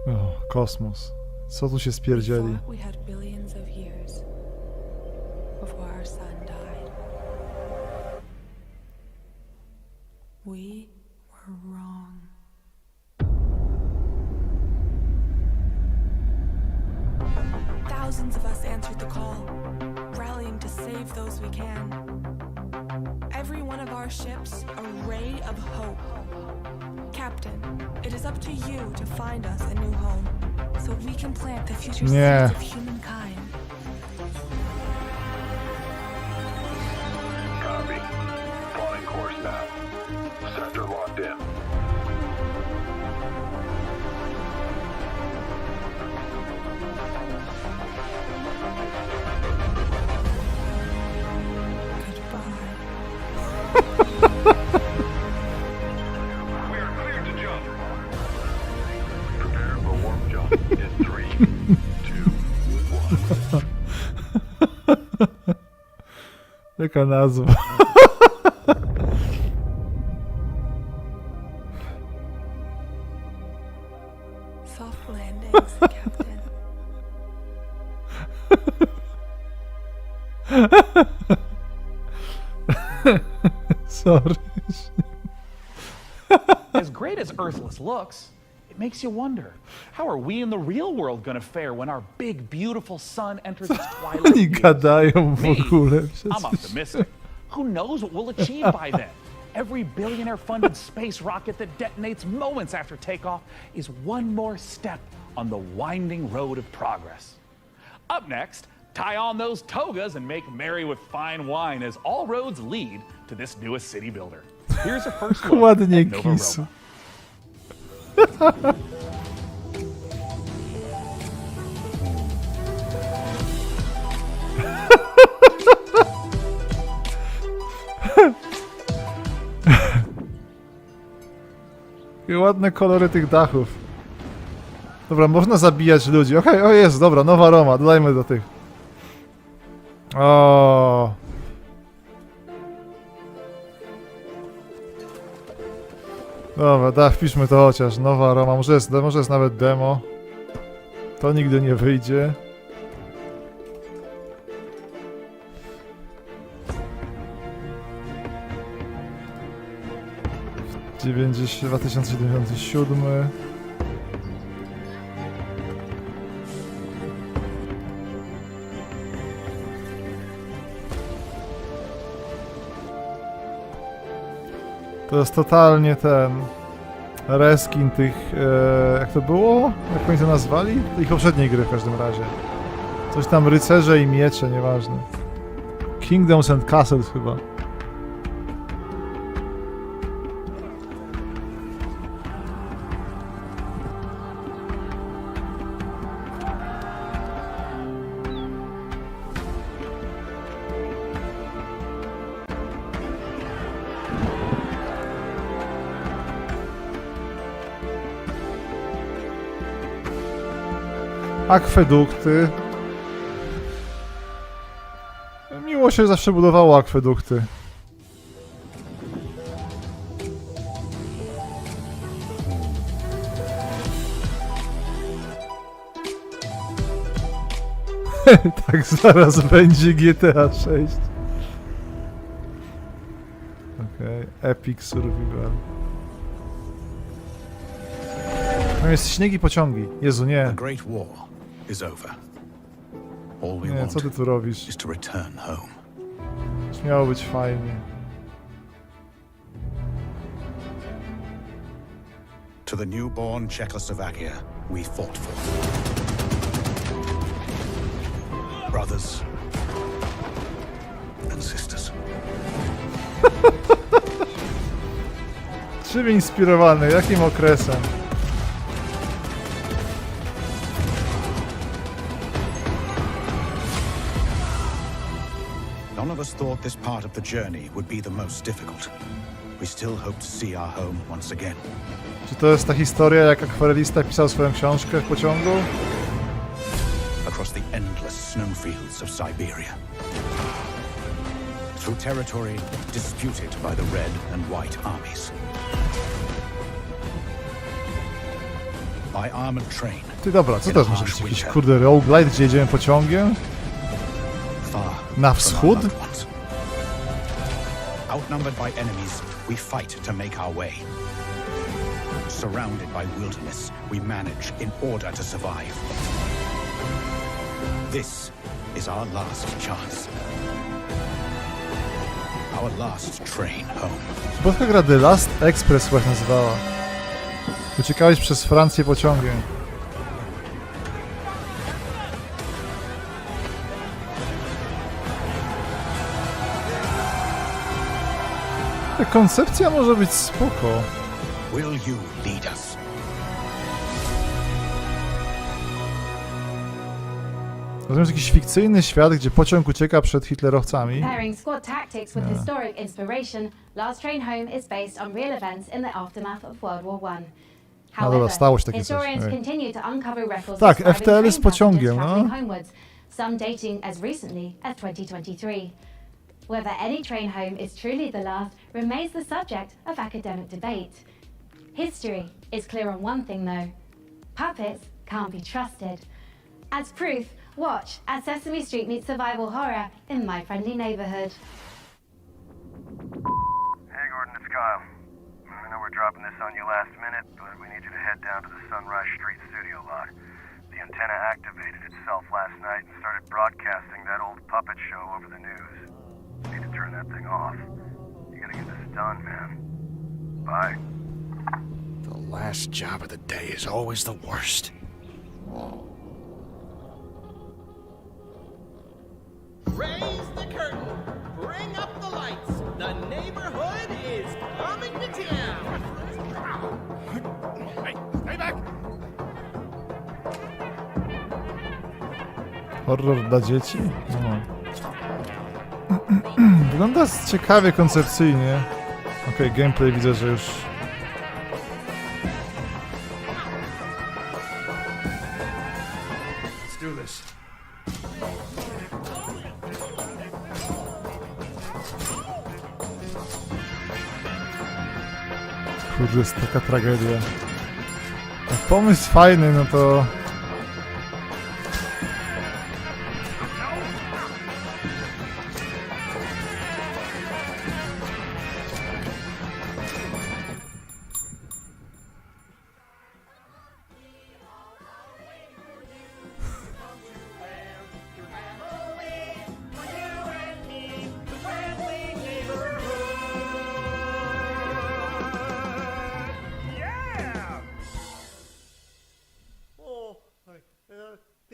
O, kosmos. Co tu się spierdzieli? We had billions of years before our sun died. We were wrong. Thousands of us answered the call, rallying save those we can. Every one of our ships a ray of hope. Captain, it is up to you to find us a new home, so we can plant the future seeds of humankind. Copy. Plotting course now. Sector locked in. We are cleared to jump. Prepare for warp jump in 3, 2, 1. Jaka nazwa? Soft landings, Captain. Sorry. As great as Earthless looks, it makes you wonder, how are we in the real world going to fare when our big, beautiful sun enters its twilight Oni years? gadają w Me, ogóle I'm przecież. optimistic. Who knows what we'll achieve by then? Every billionaire-funded space rocket that detonates moments after takeoff is one more step on the winding road of progress. Up next, tie on those togas and make merry with fine wine as all roads lead to this newest city builder. Here's a first look Ładnie at Nova kisu. Roma. Jakie ładne kolory tych dachów. Dobra, można zabijać ludzi. Okej, o jest, dobra, Nowa Roma, dodajmy do tych. O. Dobra, wpiszmy to chociaż. Nowa Roma, może jest nawet demo. To nigdy nie wyjdzie. W 2077. To jest totalnie ten reskin tych, jak to było? Jak oni to nazwali? Ich poprzedniej gry w każdym razie. Coś tam rycerze i miecze, nieważne. Kingdoms and Castles chyba. Akwedukty. Miło się zawsze budowało akwedukty. Tak zaraz będzie GTA 6. Okej, Epic Survival. Tam jest śnieg i pociągi. Jezu, nie. The Great War is over. All we Nie, want co ty tu robisz? is to return home. Już miało być fajnie. To the newborn Czechoslovakia we fought for. Brothers and sisters. Czym inspirowany? Jakim okresem? None of us thought this part of the journey would be the most difficult. We still hope to see our home once again. Czy to jest ta historia, jak akwarelista pisał swoją książkę w pociągu? Across the endless snowfields of Siberia. Through territory disputed by the Red and White armies. By armored train. Ty dobra, co to może być? Jakiś kurde roguelite, gdzie jedziemy pociągiem? Na wschód? Outnumbered by enemies, we fight to make our way. Surrounded by wilderness, we manage in order to survive. This is our last chance. Our last train home. Chyba taka gra The Last Express chyba się nazywała. Uciekałeś przez Francję pociągiem. Ta koncepcja może być spoko. Will you lead us? Rozumiem, jest jakiś fikcyjny świat, gdzie pociąg ucieka przed hitlerowcami. Pairing squad tactics with historic inspiration, Last Train Home is based on real events in the aftermath of World War I. No dobra, stało się takie coś. Historians continue to uncover records Tak, describing FTL train z pociągiem, passengers no. traveling homewards, some dating as recently as 2023. Whether any train home is truly the last remains the subject of academic debate. History is clear on one thing though. Puppets can't be trusted. As proof, watch as Sesame Street meets survival horror in My Friendly Neighborhood. Hey Gordon, it's Kyle. I know we're dropping this on you last minute, but we need you to head down to the Sunrise Street studio lot. The antenna activated itself last night and started broadcasting that old puppet show over the news. You need to turn that thing off. You gotta get this done, man. Bye. The last job of the day is always the worst. Raise the curtain. Bring up the lights. The neighborhood is coming to town. Hey, stay back! Horror dla dzieci? No. Wygląda ciekawie koncepcyjnie. Okej, gameplay widzę, że już... Let's do this. Kurde, jest taka tragedia. Jak pomysł fajny, no to...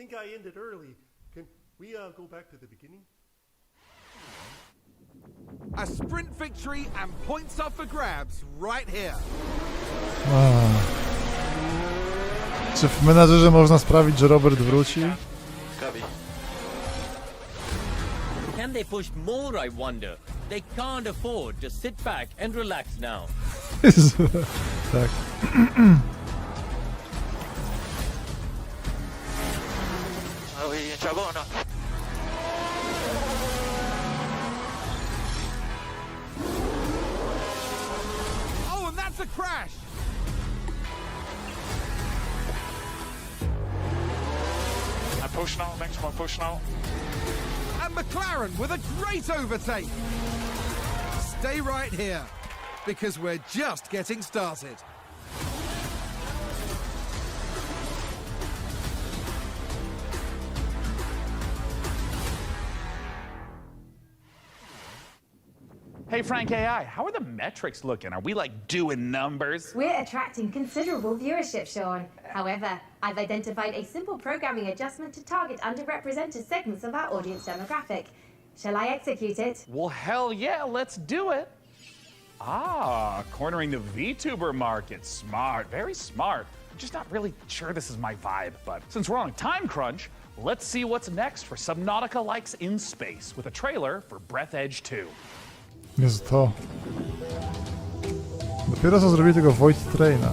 I think I ended early. Can we go back to the beginning? A sprint victory and points up for grabs right here. Czy w menadżerze można sprawić, że Robert wróci? Can they push more, I wonder? They can't afford to sit back and relax now. Tak. Are we in trouble or not? Oh, and that's a crash. I push now, next one push now. And McLaren with a great overtake. Stay right here, because we're just getting started. Hey, Frank AI, how are the metrics looking? Are we like doing numbers? We're attracting considerable viewership, Sean. However, I've identified a simple programming adjustment to target underrepresented segments of our audience demographic. Shall I execute it? Well, hell yeah, let's do it. Ah, cornering the VTuber market. Smart, very smart. I'm just not really sure this is my vibe, but since we're on a time crunch, let's see what's next for Subnautica Likes in Space with a trailer for Breath Edge 2. Jezu, to... Dopiero co zrobili tego Void Traina.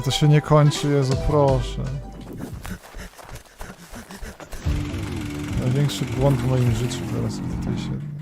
To się nie kończy, Jezu, proszę. Największy błąd w moim życiu teraz tutaj się...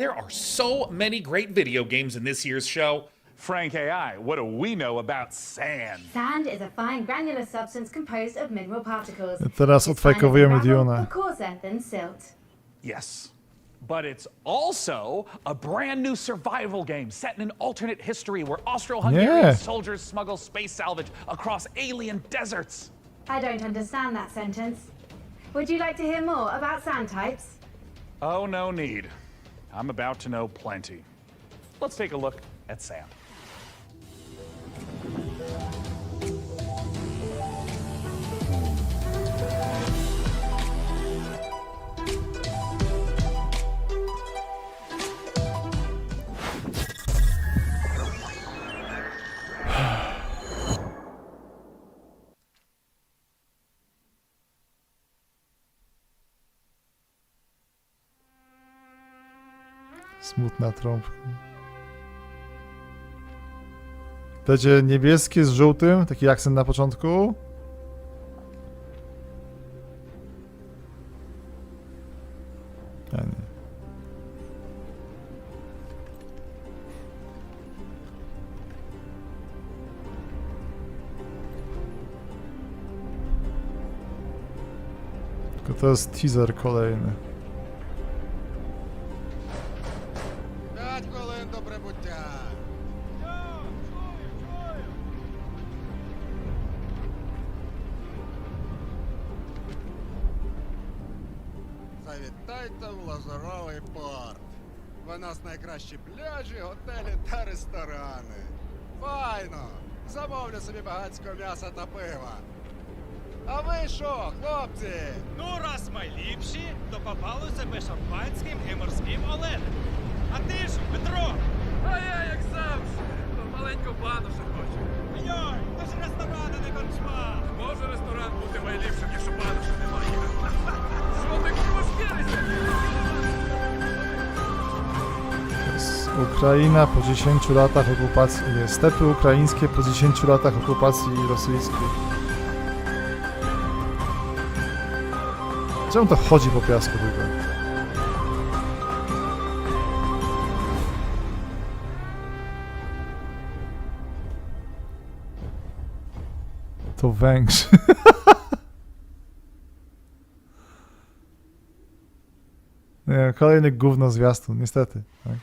There are so many great video games in this year's show. Frank AI, what do we know about sand? Sand is a fine granular substance composed of mineral particles. Teraz odfajkowujemy Dionę. Coarser than silt. Yes. But it's also a brand new survival game set in an alternate history where Austro-Hungarian soldiers smuggle space salvage across alien deserts. I don't understand that sentence. Would you like to hear more about sand types? Oh, no need. I'm about to know plenty. Let's take a look at sand. Smutna trąbka. Będzie niebieskie z żółtym, taki akcent na początku. A nie. Tylko to jest teaser kolejny. Завітайте в Лазуровий порт. У нас найкращі пляжі, готелі та ресторани. Файно! Замовлю собі багатського м'яса та пива. А ви що, хлопці? Ну, раз ми ліпші, то попали себе шампанським і морським оленем. А ти ж, Петро? А я, як завжди, маленьку бану ще хочу. Йой, то ж ресторан, а не корчма. Може ресторан бути найліпшим, ніж у бану, що немає. Що ти курва Ukraina po 10 latach okupacji, nie, stepy ukraińskie po 10 latach okupacji rosyjskiej. Czemu to chodzi po piasku tylko? To Węgrzy. Nie, kolejny gówno zwiastun, niestety. Tak.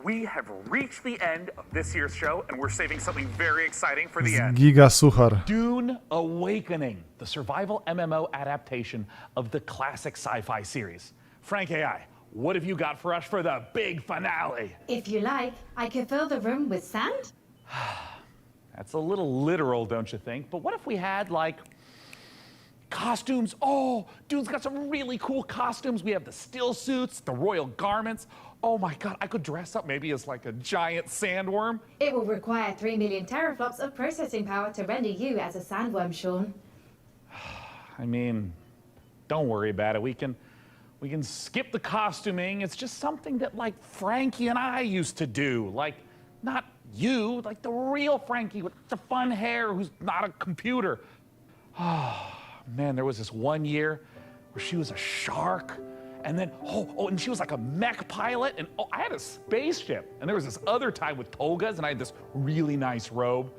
We have reached the end of this year's show, and we're saving something very exciting for the end. Giga suchar. Dune Awakening, the survival MMO adaptation of the classic sci-fi series. Frank AI, what have you got for us for the big finale? If you like, I could fill the room with sand. That's a little literal, don't you think? But what if we had, like, costumes? Oh, Dune's got some really cool costumes. We have the still suits, the royal garments. Oh my god, I could dress up maybe as like a giant sandworm. It will require 3 million teraflops of processing power to render you as a sandworm, Sean. I mean, don't worry about it. We can skip the costuming. It's just something that like Frankie and I used to do. Like, not you, like the real Frankie with the fun hair who's not a computer. Oh, man, there was this one year where she was a shark. And then, and she was like a mech pilot, and I had a spaceship. And there was this other time with togas, and I had this really nice robe.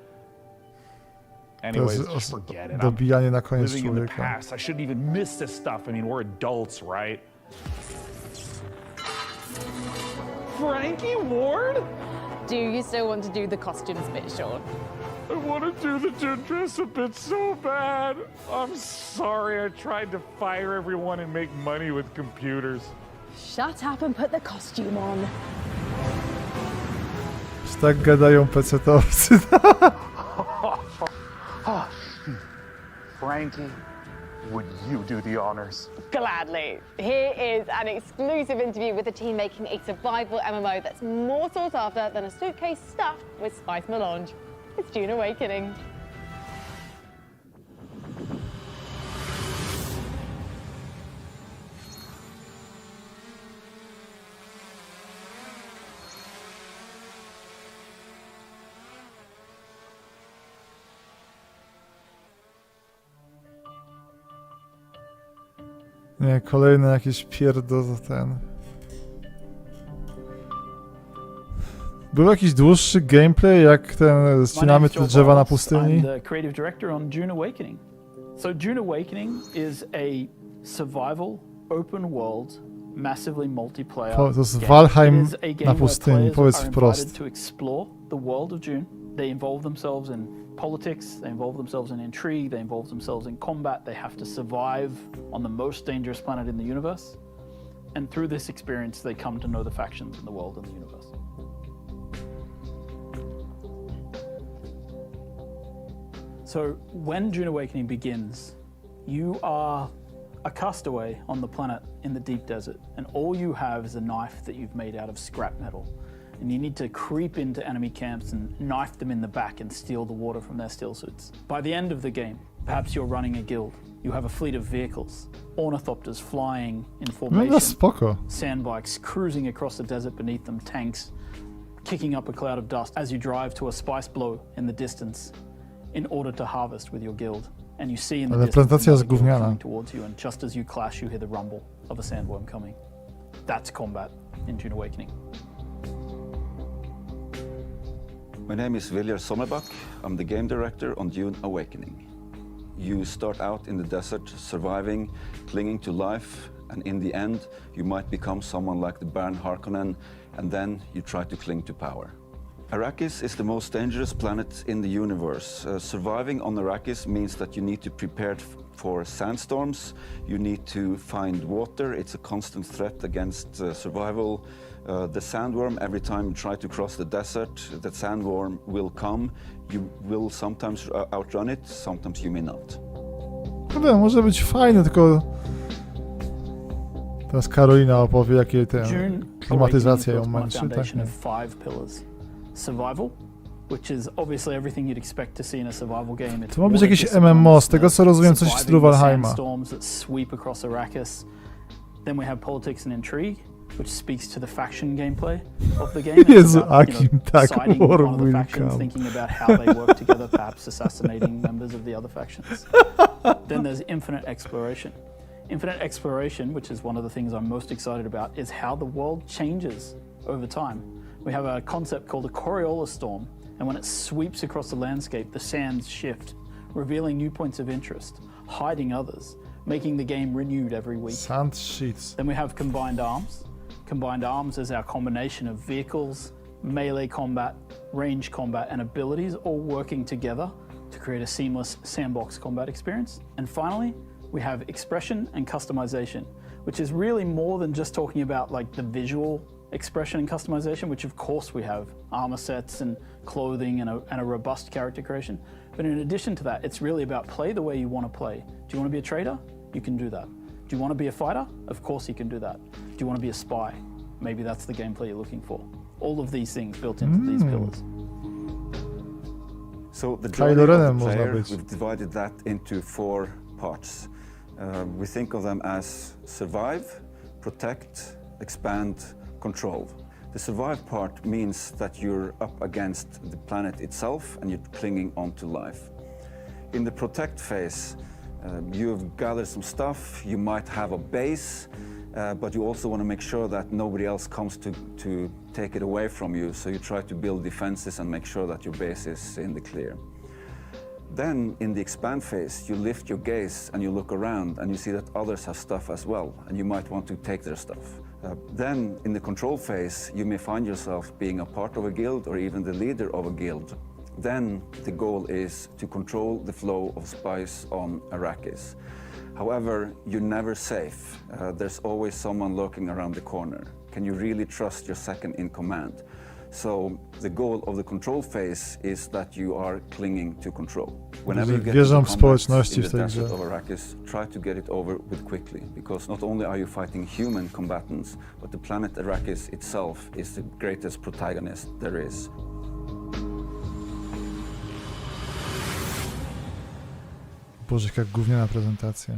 Anyways, just forget it. Dobijanie na koniec living in the człowieka. past. I shouldn't even miss this stuff. I mean, we're adults, right? Frankie Ward? Do you still want to do the costumes bit, Sean? I want to do the dress up bit so bad. I'm sorry, I tried to fire everyone and make money with computers. Shut up and put the costume on. Tak gadają pecetowcy. Frankie, would you do the honors? Gladly. Here is an exclusive interview with the team making a survival MMO that's more sought after than a suitcase stuffed with spice melange. It's Dune Awakening. Nie, kolejny jakiś ten... Był jakiś dłuższy gameplay, jak ten ścinamy te drzewa na pustyni? I'm the creative director on Dune Awakening. So Dune Awakening is a survival, open world, massively multiplayer To jest game. Valheim It is a game na where pustyni, players powiedz are wprost. invited to explore the world of Dune. They involve themselves in politics, they involve themselves in intrigue, they involve themselves in combat, they have to survive on the most dangerous planet in the universe. And through this experience, they come to know the factions in the world and the universe. So when Dune Awakening begins, you are a castaway on the planet in the deep desert, and all you have is a knife that you've made out of scrap metal. And you need to creep into enemy camps and knife them in the back and steal the water from their steel suits. By the end of the game, perhaps you're running a guild. You have a fleet of vehicles, ornithopters flying in formation, spoko. sandbikes cruising across the desert beneath them, tanks kicking up a cloud of dust as you drive to a spice blow in the distance in order to harvest with your guild. And you see in the distance another guild coming towards you, and just as you clash, you hear the rumble of a sandworm coming. That's combat in Dune Awakening. My name is Viljar Sommerbach. I'm the game director on Dune Awakening. You start out in the desert, surviving, clinging to life, and in the end, you might become someone like the Baron Harkonnen, and then you try to cling to power. Arrakis is the most dangerous planet in the universe. Surviving on Arrakis means that you need to prepare for sandstorms, you need to find water, it's a constant threat against survival. The sandworm, every time you try to cross the desert, the sandworm will come. You will sometimes outrun it, sometimes you may not. No wiem, może być fajne, tylko teraz Karolina opowie, jakie klimatyzacja ją męczy. Tak, nie. Survival, which is obviously everything you'd expect to see in a survival game. To ma być jakieś MMO, z tego co rozumiem, coś w stylu Valheima. Storms that sweep across Arrakis. Then we have politics and intrigue, which speaks to the faction gameplay of the game. Jezu, Akim, tak, siding with one of the factions, thinking about how they work together, perhaps assassinating members of the other factions. Then there's infinite exploration. Infinite exploration, which is one of the things I'm most excited about, is how the world changes over time. We have a concept called a Coriolis storm, and when it sweeps across the landscape, the sands shift, revealing new points of interest, hiding others, making the game renewed every week. Sand sheets. Then we have combined arms. Combined arms is our combination of vehicles, melee combat, range combat, and abilities all working together to create a seamless sandbox combat experience. And finally, we have expression and customization, which is really more than just talking about like the visual expression and customization, which of course we have armor sets and clothing and a robust character creation. But in addition to that, it's really about play the way you want to play. Do you want to be a trader? You can do that. Do you want to be a fighter? Of course you can do that. Do you want to be a spy? Maybe that's the gameplay you're looking for. All of these things built into these pillars. So the journey of the player, we've divided that into 4 parts. We think of them as survive, protect, expand, control. The survive part means that you're up against the planet itself and you're clinging onto life. In the protect phase, you've gathered some stuff, you might have a base, but you also want to make sure that nobody else comes to take it away from you, so you try to build defenses and make sure that your base is in the clear. Then, in the expand phase, you lift your gaze and you look around and you see that others have stuff as well, and you might want to take their stuff. Then, in the control phase, you may find yourself being a part of a guild or even the leader of a guild. Then, the goal is to control the flow of spice on Arrakis. However, you're never safe. There's always someone lurking around the corner. Can you really trust your second in command? So the goal of the control phase is that you are clinging to control. Whenever you get to combat in the desert of Arrakis, try to get it over with quickly, because not only are you fighting human combatants, but the planet Arrakis itself is the greatest protagonist there is. Boże, jaka gówniana prezentacja.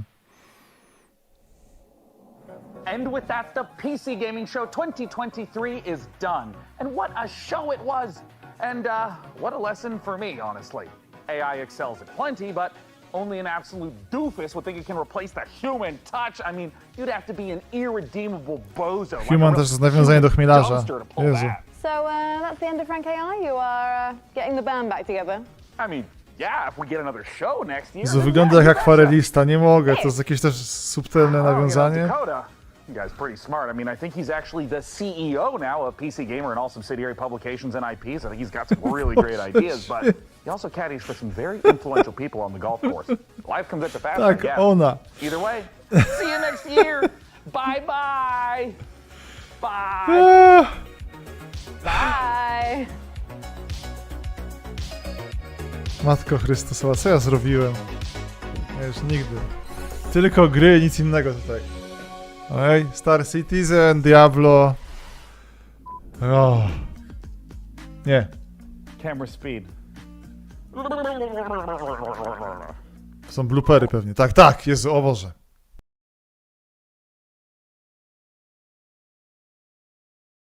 And with that, the PC Gaming Show 2023 is done. And what a show it was! And what a lesson for me, honestly. AI excels at plenty, but Only an absolute doofus would think it can replace the human touch. I mean, you'd have to be an irredeemable bozo. Human też jest nawiązanie do chmielarza. Jezu. So that's the end of Frank AI. You are getting the band back together. I mean, yeah, if we get another show next year. Jezu, wygląda jak akwarelista, nie mogę. To jest jakieś też subtelne nawiązanie. Dakota. You guy's pretty smart. I mean, I think he's actually the CEO now of PC Gamer and all subsidiary publications and IPs. I think he's got some really great ideas, but he also caddies for some very influential people on the golf course. Life comes at the fast lane, yeah. Ona. Either way, see you next year. Bye bye. Bye. Bye. Matko Chrystusowa, co ja zrobiłem? Ja już nigdy. Tylko gry, nic innego tutaj. Ej, Star Citizen, Diablo. O. Nie. Camera speed. Są bloopery pewnie. Tak, tak, Jezu, o Boże.